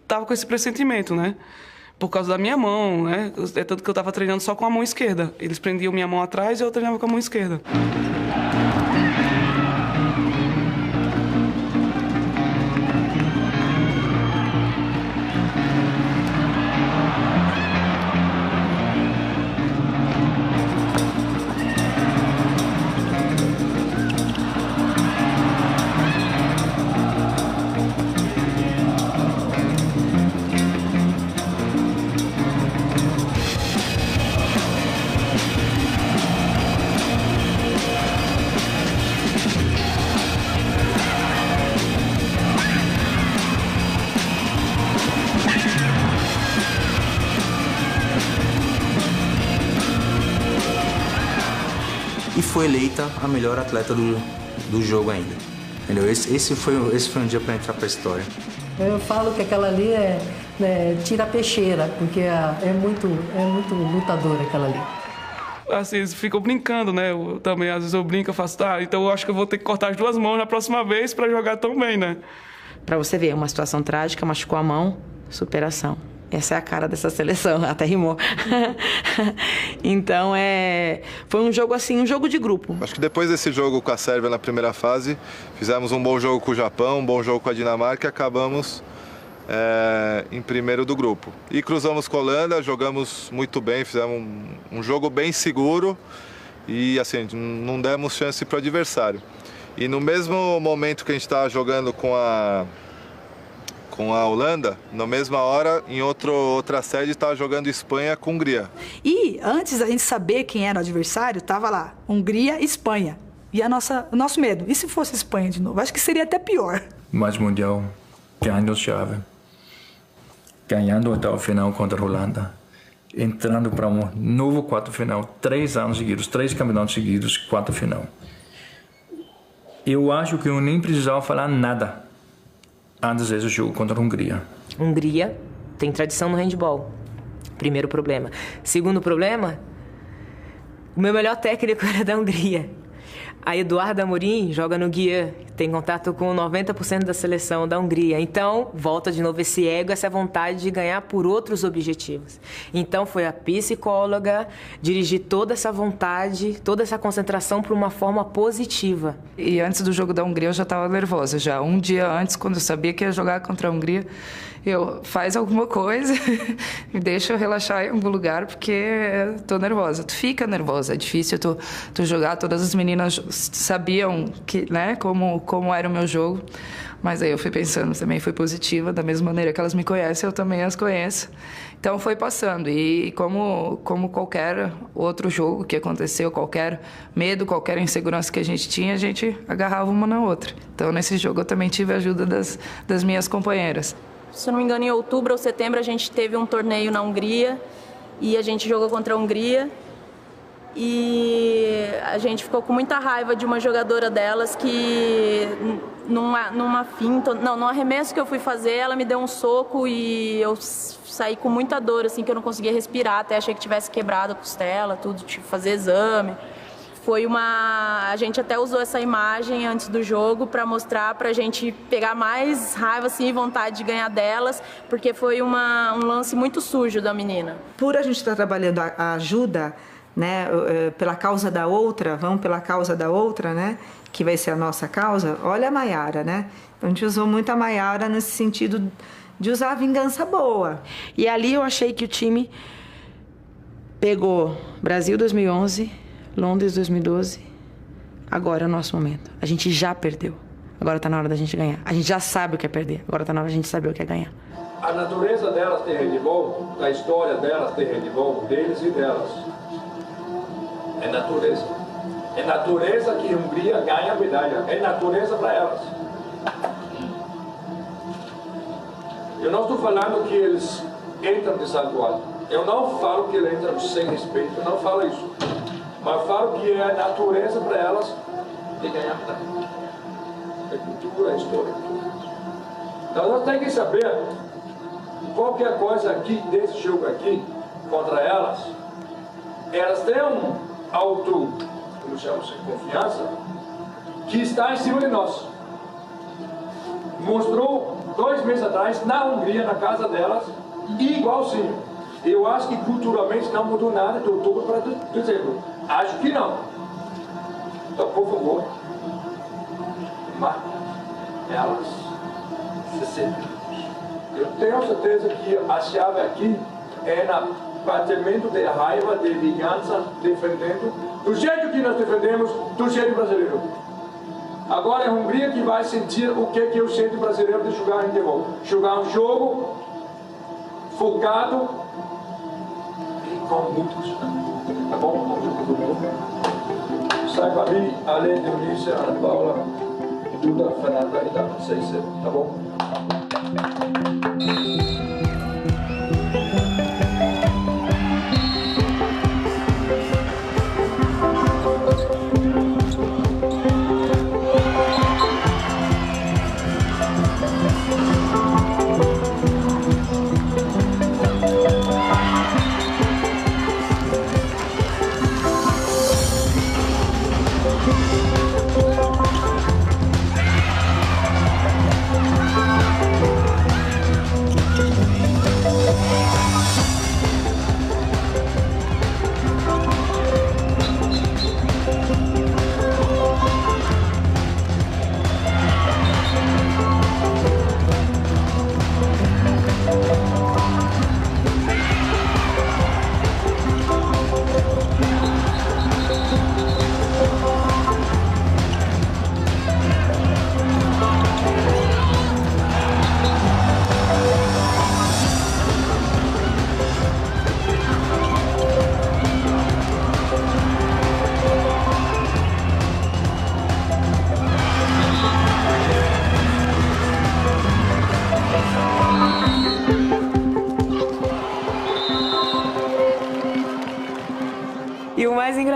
tava com esse pressentimento, né? Por causa da minha mão, né? É tanto que eu estava treinando só com a mão esquerda. Eles prendiam minha mão atrás e eu treinava com a mão esquerda. foi eleita a melhor atleta do jogo ainda. Entendeu? Esse foi um dia para entrar para a história. Eu falo que aquela ali tira a peixeira, porque é muito lutadora aquela ali. Assim, eles ficam brincando, né? Eu também, às vezes eu brinco, eu faço, então eu acho que eu vou ter que cortar as 2 mãos na próxima vez para jogar tão bem, né? Para você ver, uma situação trágica, machucou a mão, superação. Essa é a cara dessa seleção, até rimou. Então, foi um jogo assim, um jogo de grupo. Acho que depois desse jogo com a Sérvia na primeira fase, fizemos um bom jogo com o Japão, um bom jogo com a Dinamarca e acabamos em primeiro do grupo. E cruzamos com a Holanda, jogamos muito bem, fizemos um jogo bem seguro e assim, não demos chance para o adversário. E no mesmo momento que a gente estava jogando com a Holanda, na mesma hora, em outra sede, estava jogando Espanha com Hungria. E antes da gente saber quem era o adversário, estava lá, Hungria e Espanha. E o nosso medo, e se fosse Espanha de novo? Acho que seria até pior. Mais Mundial, ganhando chave, ganhando até o final contra a Holanda, entrando para um novo quarto-final, 3 anos seguidos, 3 campeonatos seguidos, quarto-final. Eu acho que eu nem precisava falar nada antes desse jogo contra a Hungria. Hungria tem tradição no handball. Primeiro problema. Segundo problema, o meu melhor técnico era da Hungria. A Eduardo Amorim joga no Guia, tem contato com 90% da seleção da Hungria. Então, volta de novo esse ego, essa vontade de ganhar por outros objetivos. Então, foi a psicóloga dirigir toda essa vontade, toda essa concentração para uma forma positiva. E antes do jogo da Hungria, eu já estava nervosa. Já um dia antes, quando eu sabia que ia jogar contra a Hungria, faz alguma coisa, me deixa eu relaxar em algum lugar, porque tô nervosa. Tu fica nervosa, é difícil tu jogar. Todas as meninas sabiam que, né, como era o meu jogo, mas aí eu fui pensando, também fui positiva, da mesma maneira que elas me conhecem, eu também as conheço. Então foi passando, e como qualquer outro jogo que aconteceu, qualquer medo, qualquer insegurança que a gente agarrava uma na outra. Então nesse jogo eu também tive a ajuda das minhas companheiras. Se eu não me engano, em outubro ou setembro a gente teve um torneio na Hungria e a gente jogou contra a Hungria e a gente ficou com muita raiva de uma jogadora delas que num arremesso que eu fui fazer, ela me deu um soco e eu saí com muita dor, assim, que eu não conseguia respirar, até achei que tivesse quebrado a costela, tudo, tive que fazer exame. A gente até usou essa imagem antes do jogo para mostrar, para a gente pegar mais raiva assim, e vontade de ganhar delas, porque foi um lance muito sujo da menina. Por a gente estar trabalhando a ajuda, né, pela causa da outra, vamos pela causa da outra, né, que vai ser a nossa causa, olha a Maiara, né? A gente usou muito a Maiara nesse sentido de usar a vingança boa. E ali eu achei que o time pegou Brasil 2011... Londres 2012, agora é o nosso momento. A gente já perdeu, agora está na hora da gente ganhar. A gente já sabe o que é perder, agora está na hora da gente saber o que é ganhar. A natureza delas tem handball, a história delas tem handball, deles e delas. É natureza. É natureza que a Hungria ganha a medalha, é natureza para elas. Eu não estou falando que eles entram de salto alto. Eu não falo que eles entram sem respeito, eu não falo isso. Mas falo que é a natureza para elas de ganhar medalha. É cultura, é história. Então nós temos que saber qualquer coisa aqui, desse jogo aqui, contra elas têm um como chamamos, confiança, que está em cima de nós. Mostrou 2 meses atrás, na Hungria, na casa delas, igualzinho. Eu acho que culturalmente não mudou nada de outubro para dezembro. Acho que não. Então, por favor, mas elas se sentem. Eu tenho certeza que a chave aqui é no batimento de raiva, de vingança, defendendo, do jeito que nós defendemos, do jeito brasileiro. Agora é a Hungria que vai sentir o que eu sinto brasileiro de jogar handebol. Jogar um jogo focado e com muitos. Tá bom? Saiba ali, além de Eunice, Ana Paula, Duda, Fernanda e da Ceice, tá bom?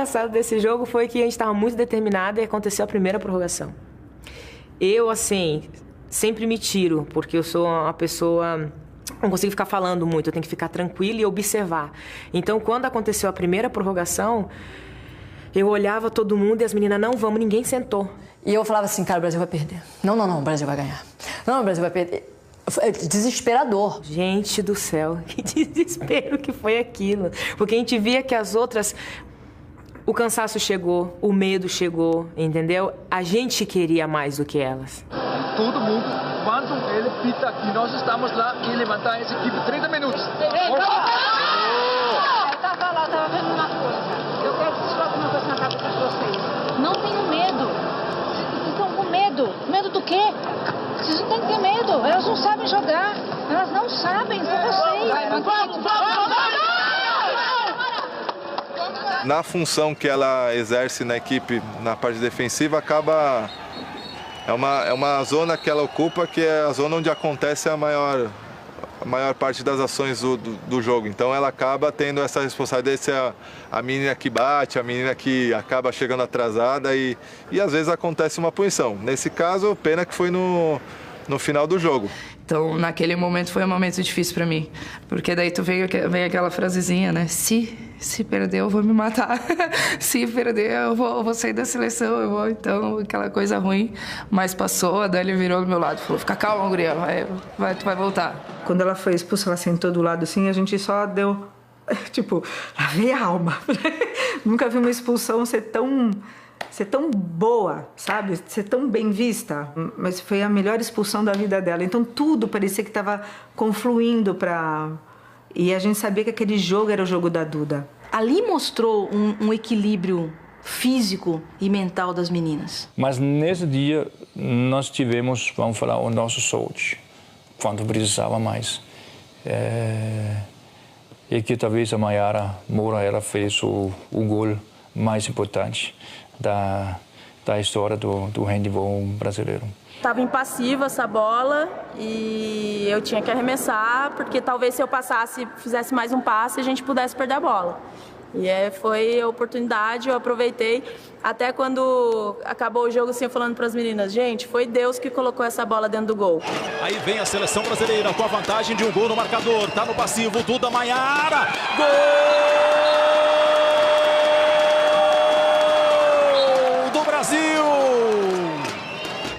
engraçado desse jogo foi que a gente estava muito determinada e aconteceu a primeira prorrogação. Eu, assim, sempre me tiro, porque eu sou uma pessoa... Não consigo ficar falando muito, eu tenho que ficar tranquila e observar. Então, quando aconteceu a primeira prorrogação, eu olhava todo mundo e as meninas, não vamos, ninguém sentou. E eu falava assim, cara, o Brasil vai perder. Não, o Brasil vai ganhar. Não, o Brasil vai perder. É desesperador. Gente do céu, que desespero que foi aquilo. Porque a gente via que as outras... O cansaço chegou, o medo chegou, entendeu? A gente queria mais do que elas. Todo mundo, quando ele pita aqui, nós estamos lá e levantar essa equipe 30 minutos. Eu tava lá, tava vendo uma coisa. Eu quero que vocês coloquem uma coisa na cabeça de vocês. Não tenham medo. Vocês estão com medo. Medo do quê? Vocês não têm que ter medo. Elas não sabem jogar. Elas não sabem, são vocês. Na função que ela exerce na equipe, na parte defensiva, acaba... É uma zona que ela ocupa, que é a zona onde acontece a maior parte das ações do jogo. Então ela acaba tendo essa responsabilidade de ser a menina que bate, a menina que acaba chegando atrasada e às vezes acontece uma punição. Nesse caso, pena que foi no final do jogo. Então, naquele momento foi um momento difícil para mim, porque daí tu veio aquela frasezinha, né? Se perder, eu vou me matar. Se perder, eu vou sair da seleção, eu vou. Então, aquela coisa ruim, mas passou, a Dali virou do meu lado, falou, fica calma, guria, tu vai voltar. Quando ela foi expulsa, ela sentou do lado assim, a gente só deu, tipo, lavei a alma. Nunca vi uma expulsão ser tão boa, sabe? Ser tão bem vista. Mas foi a melhor expulsão da vida dela. Então tudo parecia que estava confluindo para... E a gente sabia que aquele jogo era o jogo da Duda. Ali mostrou um equilíbrio físico e mental das meninas. Mas nesse dia nós tivemos, vamos falar, o nosso sorte, quando precisava mais. E que talvez a Mayara Moura ela fez o gol mais importante da história do handebol brasileiro. Estava impassiva essa bola e eu tinha que arremessar, porque talvez se eu passasse, fizesse mais um passe, a gente pudesse perder a bola. E foi a oportunidade, eu aproveitei. Até quando acabou o jogo, assim, eu falando para as meninas, gente, foi Deus que colocou essa bola dentro do gol. Aí vem a seleção brasileira com a vantagem de um gol no marcador. Tá no passivo, Duda Mayara. Gol do Brasil!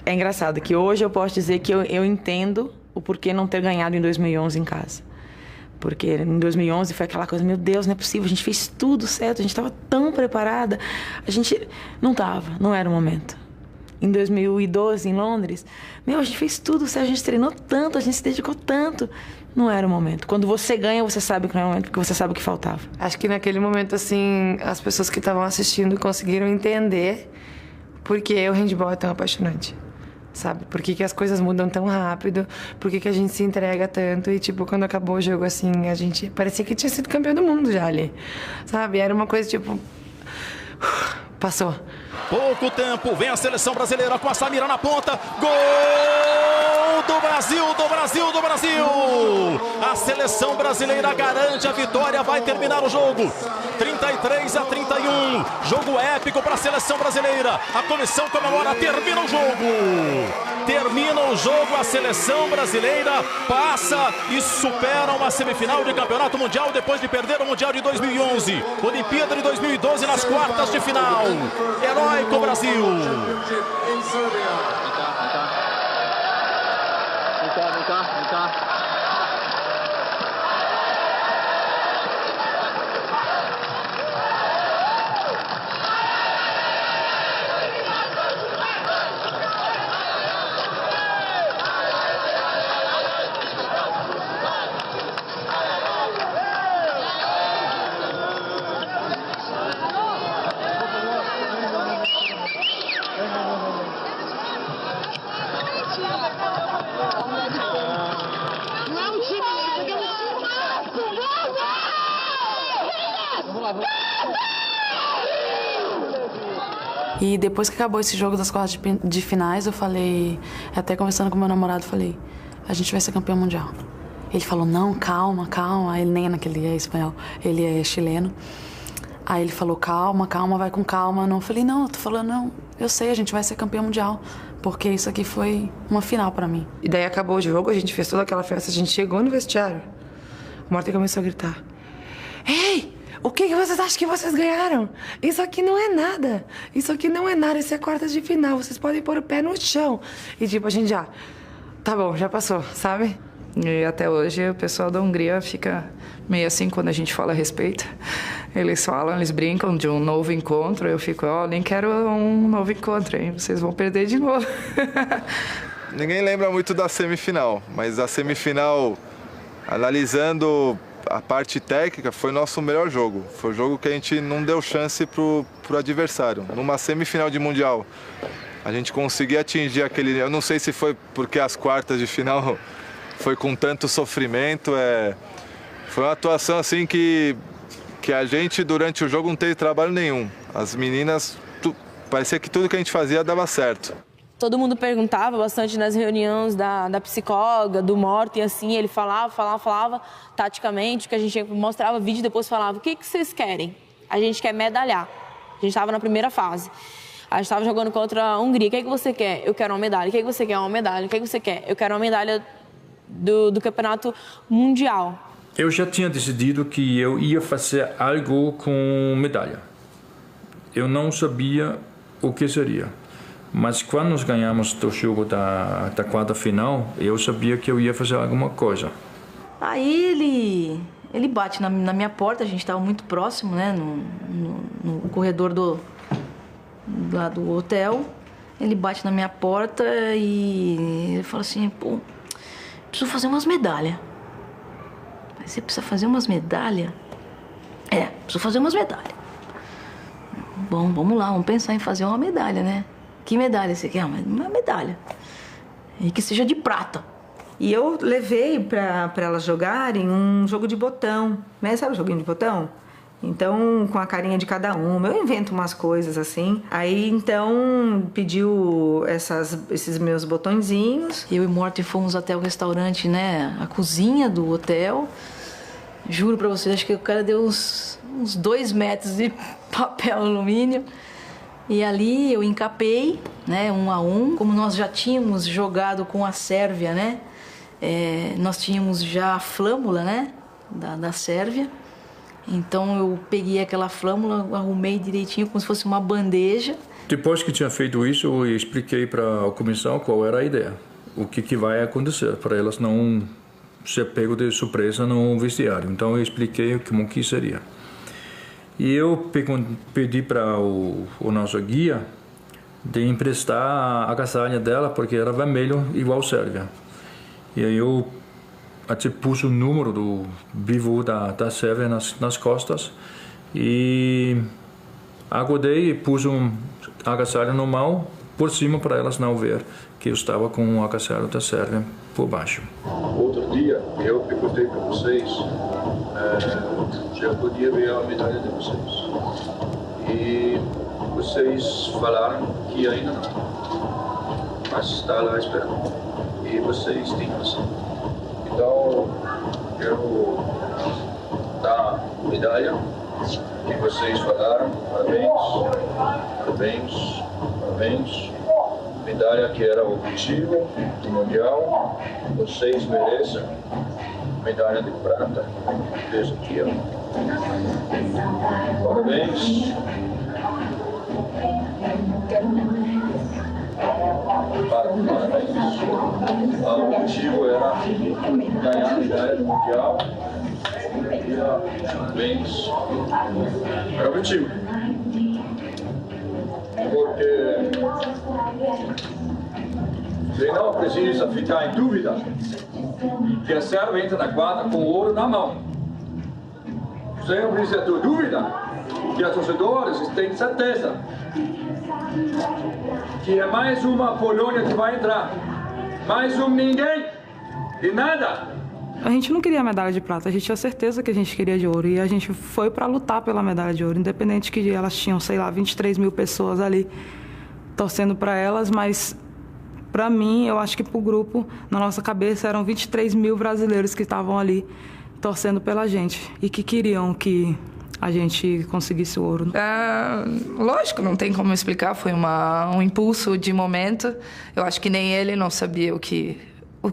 É engraçado que hoje eu posso dizer que eu entendo o porquê não ter ganhado em 2011 em casa. Porque em 2011 foi aquela coisa, meu Deus, não é possível, a gente fez tudo certo, a gente estava tão preparada. A gente não era o momento. Em 2012, em Londres, a gente fez tudo certo, a gente treinou tanto, a gente se dedicou tanto. Não era o momento. Quando você ganha, você sabe que não é o momento, porque você sabe o que faltava. Acho que naquele momento, assim, as pessoas que estavam assistindo conseguiram entender por que o handebol é tão apaixonante. Sabe? Por que as coisas mudam tão rápido? Por que a gente se entrega tanto? E, tipo, quando acabou o jogo, assim, a gente parecia que tinha sido campeão do mundo já ali. Sabe? Era uma coisa, tipo... Passou. Pouco tempo, vem a seleção brasileira com a Samira na ponta. Gol do Brasil, do Brasil, do Brasil! A seleção brasileira garante a vitória, vai terminar o jogo. 33-31, jogo épico para a seleção brasileira. A comissão comemora, termina o jogo. Termina o jogo, a seleção brasileira passa e supera uma semifinal de campeonato mundial depois de perder o Mundial de 2011. Olimpíada de 2012 nas quartas de final. Heróico Brasil! Vem cá. E depois que acabou esse jogo das quartas de finais, eu falei, até conversando com meu namorado, falei, a gente vai ser campeão mundial. Ele falou, não, calma. Ele nem é espanhol, ele é chileno. Aí ele falou, calma, vai com calma. Não, eu falei, não, eu tô falando, não, eu sei, a gente vai ser campeão mundial. Porque isso aqui foi uma final pra mim. E daí acabou o jogo, a gente fez toda aquela festa, a gente chegou no vestiário. O Morten começou a gritar. Ei, o que vocês acham que vocês ganharam? Isso aqui não é nada. Isso aqui não é nada, isso é quartas de final. Vocês podem pôr o pé no chão. E tipo, a gente já... Tá bom, já passou, sabe? E até hoje o pessoal da Hungria fica meio assim quando a gente fala a respeito. Eles falam, eles brincam de um novo encontro. Eu fico, nem quero um novo encontro, hein? Vocês vão perder de novo. Ninguém lembra muito da semifinal, mas a semifinal, analisando a parte técnica, foi nosso melhor jogo. Foi o jogo que a gente não deu chance pro adversário. Numa semifinal de Mundial, a gente conseguia atingir aquele... Eu não sei se foi porque as quartas de final foi com tanto sofrimento. Foi uma atuação assim que a gente, durante o jogo, não teve trabalho nenhum. As meninas, parecia que tudo que a gente fazia dava certo. Todo mundo perguntava bastante nas reuniões da psicóloga, do Morten, assim, ele falava taticamente, que a gente mostrava vídeo e depois falava, o que vocês querem? A gente quer medalhar. A gente estava na primeira fase. A gente estava jogando contra a Hungria. O que você quer? Eu quero uma medalha. O que você quer? Uma medalha. O que você quer? Eu quero uma medalha do campeonato mundial. Eu já tinha decidido que eu ia fazer algo com medalha. Eu não sabia o que seria. Mas quando nós ganhamos o jogo da quarta final, eu sabia que eu ia fazer alguma coisa. Aí ele bate na minha porta, a gente estava muito próximo, né, no corredor lá do hotel. Ele bate na minha porta e ele fala assim, pô, preciso fazer umas medalhas. Você precisa fazer umas medalhas? Preciso fazer umas medalhas. Bom, vamos lá, vamos pensar em fazer uma medalha, né? Que medalha você quer? Uma medalha. E que seja de prata. E eu levei para elas jogarem um jogo de botão, né? Sabe o joguinho de botão? Então, com a carinha de cada uma, eu invento umas coisas assim. Aí, então, pediu esses meus botõezinhos. Eu e Morten fomos até o restaurante, né? A cozinha do hotel. Juro pra vocês, acho que o cara deu uns 2 metros de papel alumínio. E ali eu encapei, né, 1 a 1. Como nós já tínhamos jogado com a Sérvia, né? Nós tínhamos já a flâmula, né? Da Sérvia. Então eu peguei aquela flâmula, arrumei direitinho como se fosse uma bandeja. Depois que tinha feito isso, eu expliquei para a comissão qual era a ideia. O que vai acontecer, para elas não ser pego de surpresa no vestiário. Então eu expliquei como que seria. E eu pedi para o nosso guia de emprestar a agasalha dela, porque era vermelho igual Sérvia. E aí eu até pus o número do bivu da Sérvia nas costas e agudei e pus um agasalho normal por cima para elas não ver que eu estava com um agasalho da Sérvia por baixo. Outro dia eu perguntei para vocês se eu podia ver a medalha de vocês. E vocês falaram que ainda não, mas está lá esperando. E vocês têm razão. Então, quero dar a medalha que vocês falaram. Parabéns. Medalha que era o objetivo do Mundial. Vocês merecem medalha de prata. Veja aqui, ó. Parabéns. O objetivo era ganhar a medalha do Mundial. Parabéns. Era o objetivo. Porque você não precisa ficar em dúvida que a Sérvia entra na quarta com o ouro na mão. Você não precisa ter dúvida que os torcedores têm certeza que é mais uma Polônia que vai entrar. Mais um ninguém e nada. A gente não queria a medalha de prata, a gente tinha certeza que a gente queria de ouro. E a gente foi para lutar pela medalha de ouro, independente que elas tinham, 23 mil pessoas ali torcendo para elas, mas para mim, eu acho que para o grupo, na nossa cabeça, eram 23 mil brasileiros que estavam ali torcendo pela gente e que queriam que a gente conseguisse o ouro? Lógico, não tem como explicar, foi um impulso de momento. Eu acho que nem ele não sabia o que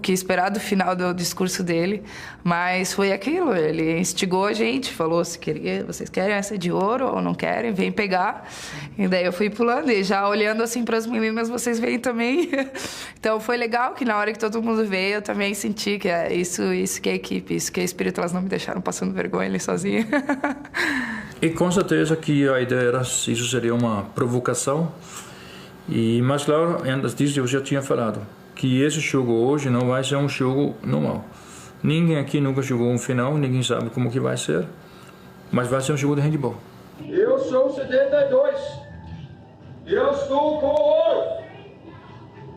esperar do final do discurso dele, mas foi aquilo, ele instigou a gente, falou se queria, vocês querem essa de ouro ou não querem, vem pegar. E daí eu fui pulando e já olhando assim para as meninas, vocês veem também. Então foi legal que na hora que todo mundo veio, eu também senti que é isso que é equipe, isso que é espírito, elas não me deixaram passando vergonha ali sozinha. E com certeza que a ideia era, isso seria uma provocação, mas claro, antes disso eu já tinha falado que esse jogo hoje não vai ser um jogo normal. Ninguém aqui nunca jogou um final, ninguém sabe como que vai ser, mas vai ser um jogo de handebol. Eu sou 72. Eu estou com o ouro.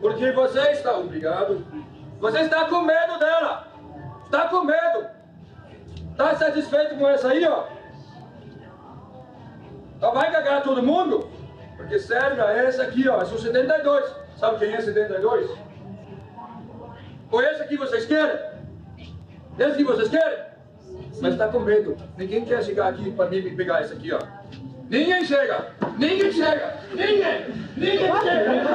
Porque você está obrigado. Você está com medo dela. Está com medo. Está satisfeito com essa aí, ó? Só vai cagar todo mundo? Porque Sérvia é essa aqui, ó. Eu sou 72. Sabe quem é 72? Ou esse aqui vocês querem? Esse aqui vocês querem? Mas está com medo. Ninguém quer chegar aqui para mim e pegar esse aqui, ó. Ninguém chega! Ninguém chega! Ninguém! Ninguém chega!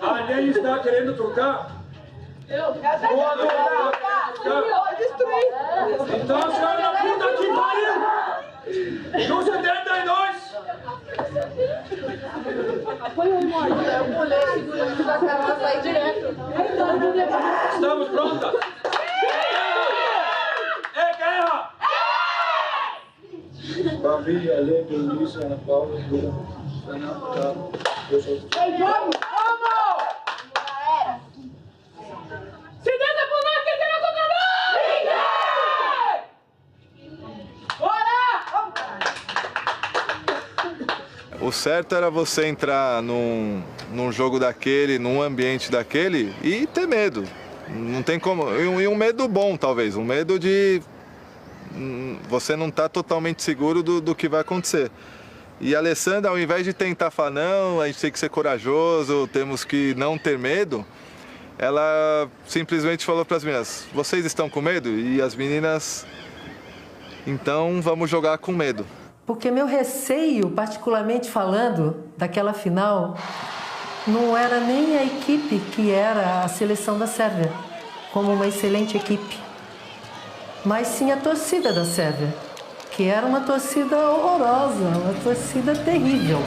Alguém está querendo trocar? Então a senhora na puta que pariu! No 72! Eu pulei segurando da cara e saí direto. Estamos prontas? É guerra! Babi, Ale, Benício, Ana Paula, Dura, Fernando, Carlos, eu sou... Vamos! Se deixa por nós, quem tem nosso canal? Bora! O certo era você entrar num jogo daquele, num ambiente daquele e ter medo. Não tem como. E um medo bom, talvez. Um medo de você não estar totalmente seguro do que vai acontecer. E a Alessandra, ao invés de tentar falar, não, a gente tem que ser corajoso, temos que não ter medo, ela simplesmente falou para as meninas, vocês estão com medo? E as meninas, então vamos jogar com medo. Porque meu receio, particularmente falando, daquela final, não era nem a equipe que era a seleção da Sérvia, como uma excelente equipe, mas sim a torcida da Sérvia, que era uma torcida horrorosa, uma torcida terrível.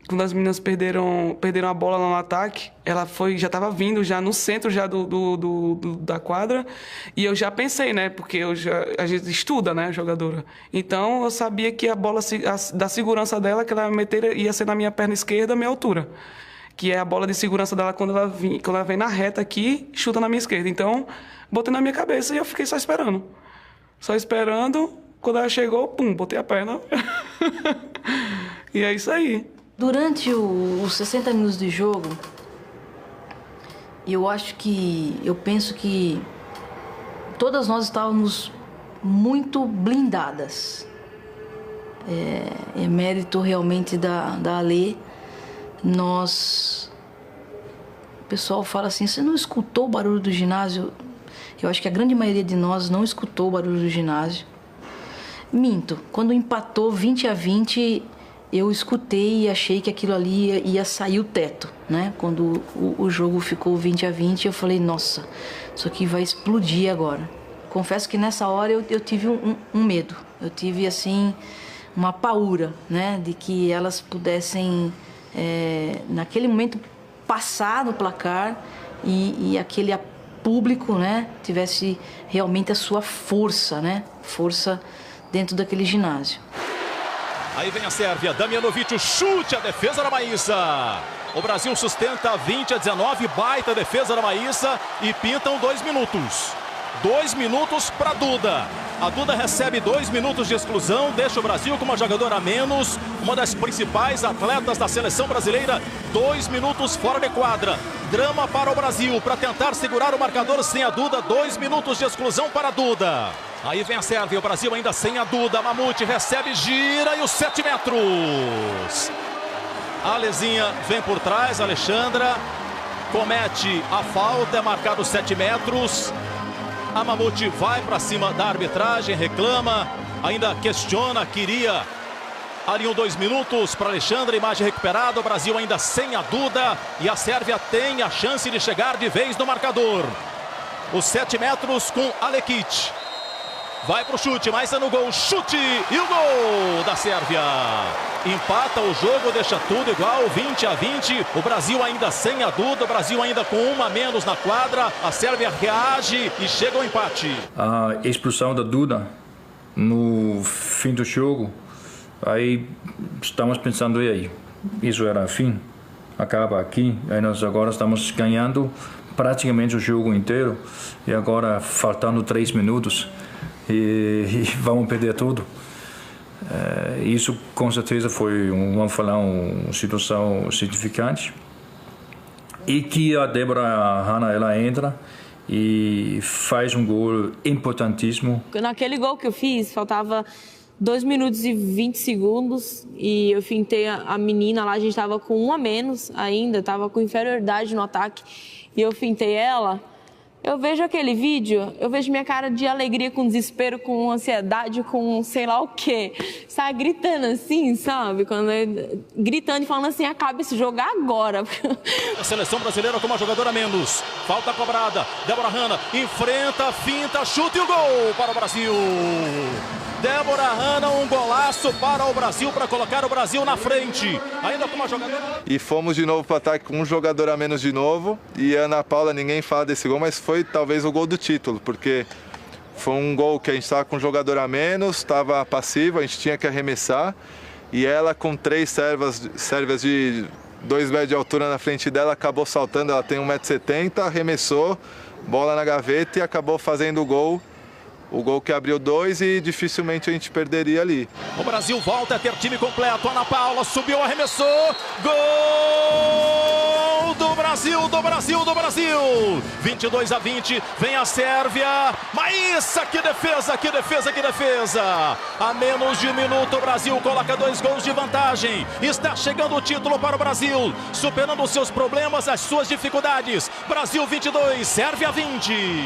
Quando as meninas perderam a bola lá no ataque, ela já estava vindo já no centro já da quadra, e eu já pensei, né, porque a gente estuda, né, jogadora. Então eu sabia que a bola da segurança dela, que ela ia meter, ia ser na minha perna esquerda, minha altura. que é a bola de segurança dela quando ela vem na reta aqui, chuta na minha esquerda. Então, botei na minha cabeça e eu fiquei só esperando. Só esperando, quando ela chegou, pum, botei a perna. E é isso aí. Durante os 60 minutos de jogo, eu penso que todas nós estávamos muito blindadas. É mérito realmente da Alê. O pessoal fala assim, você não escutou o barulho do ginásio? Eu acho que a grande maioria de nós não escutou o barulho do ginásio. Minto, quando empatou 20-20, eu escutei e achei que aquilo ali ia sair o teto, né? Quando o jogo ficou 20-20, eu falei, nossa, isso aqui vai explodir agora. Confesso que nessa hora eu tive um medo, eu tive assim uma paura, né? De que elas pudessem, naquele momento, passar no placar e aquele público, né? Tivesse realmente a sua força, né? Força dentro daquele ginásio. Aí vem a Sérvia, Damjanovic, o chute, a defesa da Maísa. O Brasil sustenta 20-19, baita defesa da Maísa e pintam 2 minutos. 2 minutos para Duda. A Duda recebe 2 minutos de exclusão, deixa o Brasil com uma jogadora a menos, uma das principais atletas da seleção brasileira, 2 minutos fora de quadra. Drama para o Brasil, para tentar segurar o marcador sem a Duda, 2 minutos de exclusão para a Duda. Aí vem a Sérvia, o Brasil ainda sem a Duda. Mamute recebe, gira e os 7 metros. A Alezinha vem por trás, a Alexandra comete a falta, é marcado 7 metros. A Mamute vai para cima da arbitragem, reclama, ainda questiona, queria ali 2 minutos para Alexandra, imagem recuperada, o Brasil ainda sem a Duda e a Sérvia tem a chance de chegar de vez no marcador. Os 7 metros com Alekic. Vai pro chute, mais no gol, chute e o gol da Sérvia. Empata o jogo, deixa tudo igual, 20-20. O Brasil ainda sem a Duda, o Brasil ainda com uma a menos na quadra. A Sérvia reage e chega ao empate. A expulsão da Duda no fim do jogo, aí estamos pensando, e aí? Isso era fim? Acaba aqui, aí nós agora estamos ganhando praticamente o jogo inteiro e agora faltando 3 minutos. E vamos perder tudo. Isso com certeza foi, vamos falar, uma situação significante. E que a Débora Hanna, ela entra e faz um gol importantíssimo. Naquele gol que eu fiz, faltava 2 minutos e 20 segundos e eu fintei a menina lá, a gente estava com 1 a menos ainda, estava com inferioridade no ataque e eu fintei ela. Eu vejo aquele vídeo, eu vejo minha cara de alegria, com desespero, com ansiedade, com sei lá o quê. Sabe, gritando assim, sabe? Gritando e falando assim, acaba esse jogo agora. A seleção brasileira com uma jogadora a menos. Falta cobrada. Débora Hanna enfrenta, finta, chuta e o gol para o Brasil. Débora Hanna, um golaço para o Brasil, para colocar o Brasil na frente. Ainda com uma jogadora... E fomos de novo para o ataque com um jogador a menos de novo. E a Ana Paula, ninguém fala desse gol, mas foi talvez o gol do título, porque foi um gol que a gente estava com um jogador a menos, estava passivo, a gente tinha que arremessar. E ela, com 3 sérvias de 2 metros de altura na frente dela, acabou saltando. Ela tem 1,70 m, arremessou, bola na gaveta e acabou fazendo o gol. O gol que abriu 2 e dificilmente a gente perderia ali. O Brasil volta a ter time completo. Ana Paula subiu, arremessou. Gol do Brasil, do Brasil, do Brasil. 22-20, vem a Sérvia. Maísa, que defesa, que defesa, que defesa. A menos de 1 minuto, o Brasil coloca 2 gols de vantagem. Está chegando o título para o Brasil, superando os seus problemas, as suas dificuldades. Brasil 22, Sérvia 20.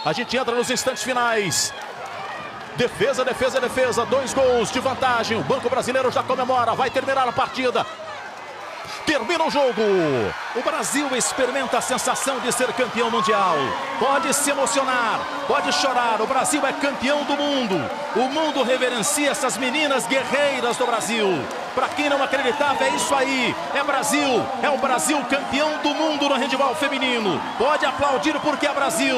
A gente entra nos instantes finais. Defesa, defesa, defesa. 2 gols de vantagem. O Banco Brasileiro já comemora. Vai terminar a partida. Termina o jogo. O Brasil experimenta a sensação de ser campeão mundial. Pode se emocionar, pode chorar. O Brasil é campeão do mundo. O mundo reverencia essas meninas guerreiras do Brasil. Para quem não acreditava, é isso aí. É Brasil. É o Brasil campeão do mundo no handebol feminino. Pode aplaudir porque é Brasil.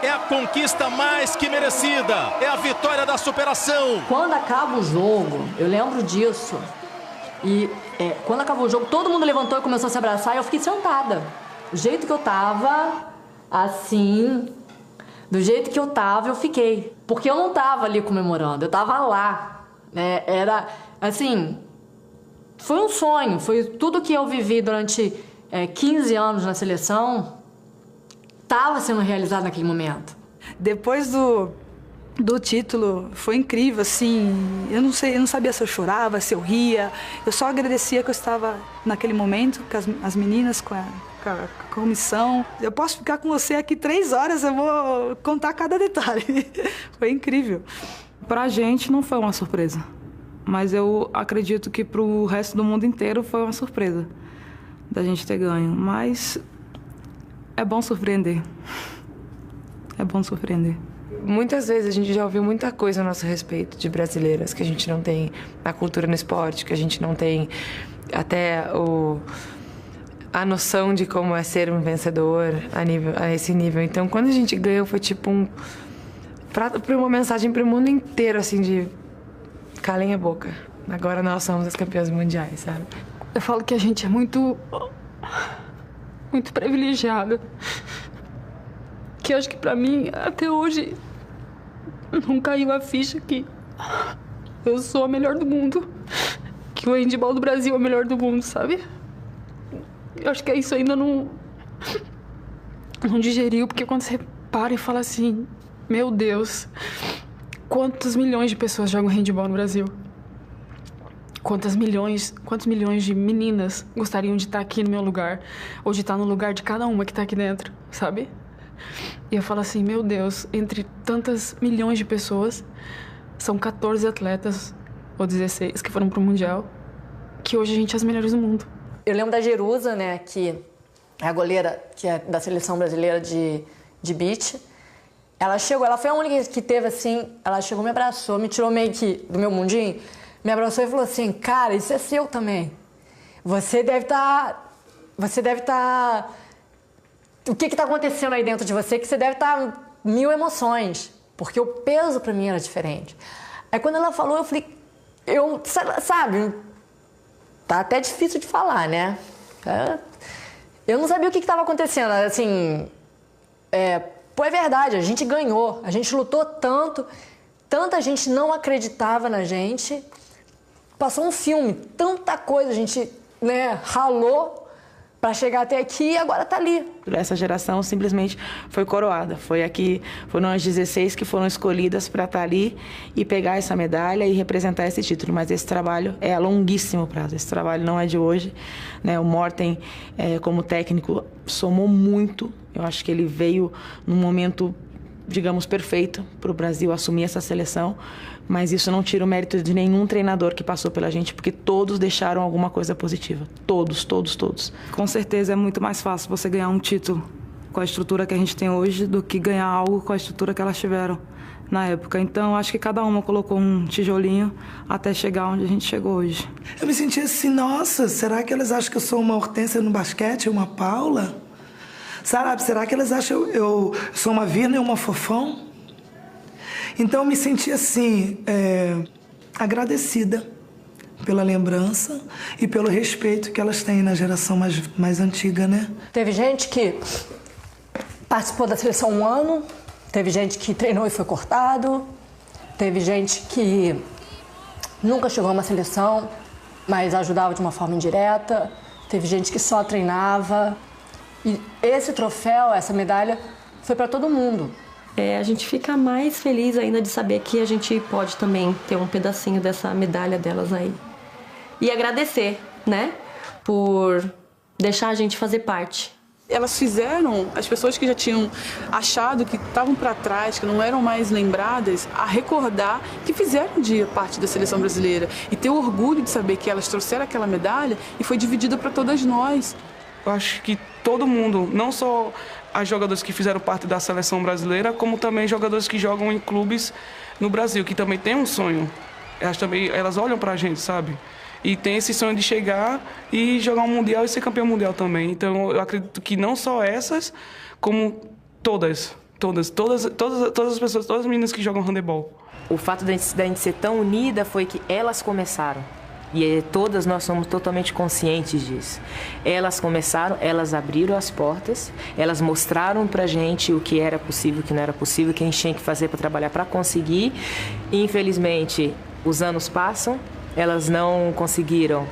É a conquista mais que merecida. É a vitória da superação. Quando acaba o jogo, eu lembro disso. E quando acabou o jogo, todo mundo levantou e começou a se abraçar e eu fiquei sentada. Do jeito que eu tava, assim, do jeito que eu tava, eu fiquei. Porque eu não tava ali comemorando, eu tava lá, né? Era, assim, foi um sonho, foi tudo que eu vivi durante 15 anos na seleção, tava sendo realizado naquele momento. Depois do título, foi incrível, assim, eu não sabia se eu chorava, se eu ria, eu só agradecia que eu estava naquele momento com as meninas, com a comissão. Eu posso ficar com você aqui 3 horas, eu vou contar cada detalhe. Foi incrível. Pra gente não foi uma surpresa, mas eu acredito que pro resto do mundo inteiro foi uma surpresa da gente ter ganho, mas é bom surpreender. É bom surpreender. Muitas vezes a gente já ouviu muita coisa a nosso respeito de brasileiras, que a gente não tem a cultura no esporte, que a gente não tem até a noção de como é ser um vencedor a esse nível. Então, quando a gente ganhou, foi tipo uma mensagem para o mundo inteiro, assim, de calem a boca. Agora nós somos as campeãs mundiais, sabe? Eu falo que a gente é muito privilegiada. Que eu acho que pra mim, até hoje, não caiu a ficha que eu sou a melhor do mundo. Que o handebol do Brasil é o melhor do mundo, sabe? Eu acho que isso ainda não digeriu, porque quando você para e fala assim, meu Deus, quantos milhões de pessoas jogam handebol no Brasil? Quantos milhões de meninas gostariam de estar aqui no meu lugar, ou de estar no lugar de cada uma que está aqui dentro, sabe? E eu falo assim, meu Deus, entre tantas milhões de pessoas, são 14 atletas, ou 16, que foram pro Mundial, que hoje a gente é as melhores do mundo. Eu lembro da Jerusa, né, que é a goleira que é da seleção brasileira de beach. Ela chegou, ela foi a única que teve assim, ela chegou, me abraçou, me tirou meio que do meu mundinho, me abraçou e falou assim, cara, isso é seu também. Você deve estar... O que está acontecendo aí dentro de você que você deve estar 1000 emoções, porque o peso para mim era diferente. Aí quando ela falou, eu falei, sabe, tá até difícil de falar, né? Eu não sabia o que estava acontecendo, assim, pô, é verdade, a gente ganhou, a gente lutou tanto, tanta gente não acreditava na gente, passou um filme, tanta coisa, a gente, né, ralou para chegar até aqui e agora tá ali. Essa geração simplesmente foi coroada. Foram as 16 que foram escolhidas para estar ali e pegar essa medalha e representar esse título. Mas esse trabalho é a longuíssimo prazo. Esse trabalho não é de hoje, né? O Morten, como técnico, somou muito. Eu acho que ele veio num momento, digamos, perfeito para o Brasil assumir essa seleção. Mas isso não tira o mérito de nenhum treinador que passou pela gente, porque todos deixaram alguma coisa positiva. Todos. Com certeza é muito mais fácil você ganhar um título com a estrutura que a gente tem hoje do que ganhar algo com a estrutura que elas tiveram na época. Então, acho que cada uma colocou um tijolinho até chegar onde a gente chegou hoje. Eu me senti assim, nossa, será que elas acham que eu sou uma Hortência no basquete, uma Paula? Sabe, será que elas acham que eu sou uma Virna e uma Fofão? Então, eu me senti assim, agradecida pela lembrança e pelo respeito que elas têm na geração mais antiga, né? Teve gente que participou da seleção 1 ano, teve gente que treinou e foi cortado, teve gente que nunca chegou a uma seleção, mas ajudava de uma forma indireta, teve gente que só treinava. E esse troféu, essa medalha, foi para todo mundo. A gente fica mais feliz ainda de saber que a gente pode também ter um pedacinho dessa medalha delas aí. E agradecer, né, por deixar a gente fazer parte. Elas fizeram, as pessoas que já tinham achado que estavam para trás, que não eram mais lembradas, a recordar que fizeram um dia parte da seleção brasileira e ter o orgulho de saber que elas trouxeram aquela medalha e foi dividida para todas nós. Eu acho que todo mundo, não só as jogadoras que fizeram parte da seleção brasileira, como também jogadores que jogam em clubes no Brasil, que também têm um sonho. Elas olham pra gente, sabe? E tem esse sonho de chegar e jogar um Mundial e ser campeão mundial também. Então eu acredito que não só essas, como todas as pessoas, todas as meninas que jogam handebol. O fato da gente ser tão unida foi que elas começaram. E todas nós somos totalmente conscientes disso. Elas começaram, elas abriram as portas, elas mostraram pra gente o que era possível, o que não era possível, o que a gente tinha que fazer para trabalhar para conseguir. Infelizmente, os anos passam, elas não conseguiram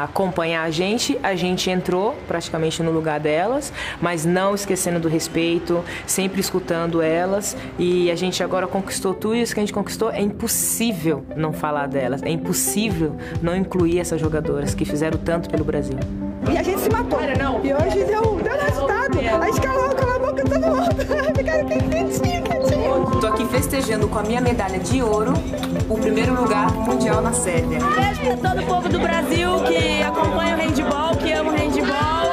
acompanhar a gente entrou praticamente no lugar delas, mas não esquecendo do respeito, sempre escutando elas, e a gente agora conquistou tudo isso que a gente conquistou. É impossível não falar delas, é impossível não incluir essas jogadoras que fizeram tanto pelo Brasil. E a gente se matou. E hoje deu resultado. A gente calou a boca todo mundo. Ficaram quentinho. Tô aqui festejando com a minha medalha de ouro o primeiro lugar mundial na Sérvia. Um beijo para todo o povo do Brasil que acompanha o handebol, que ama o handebol.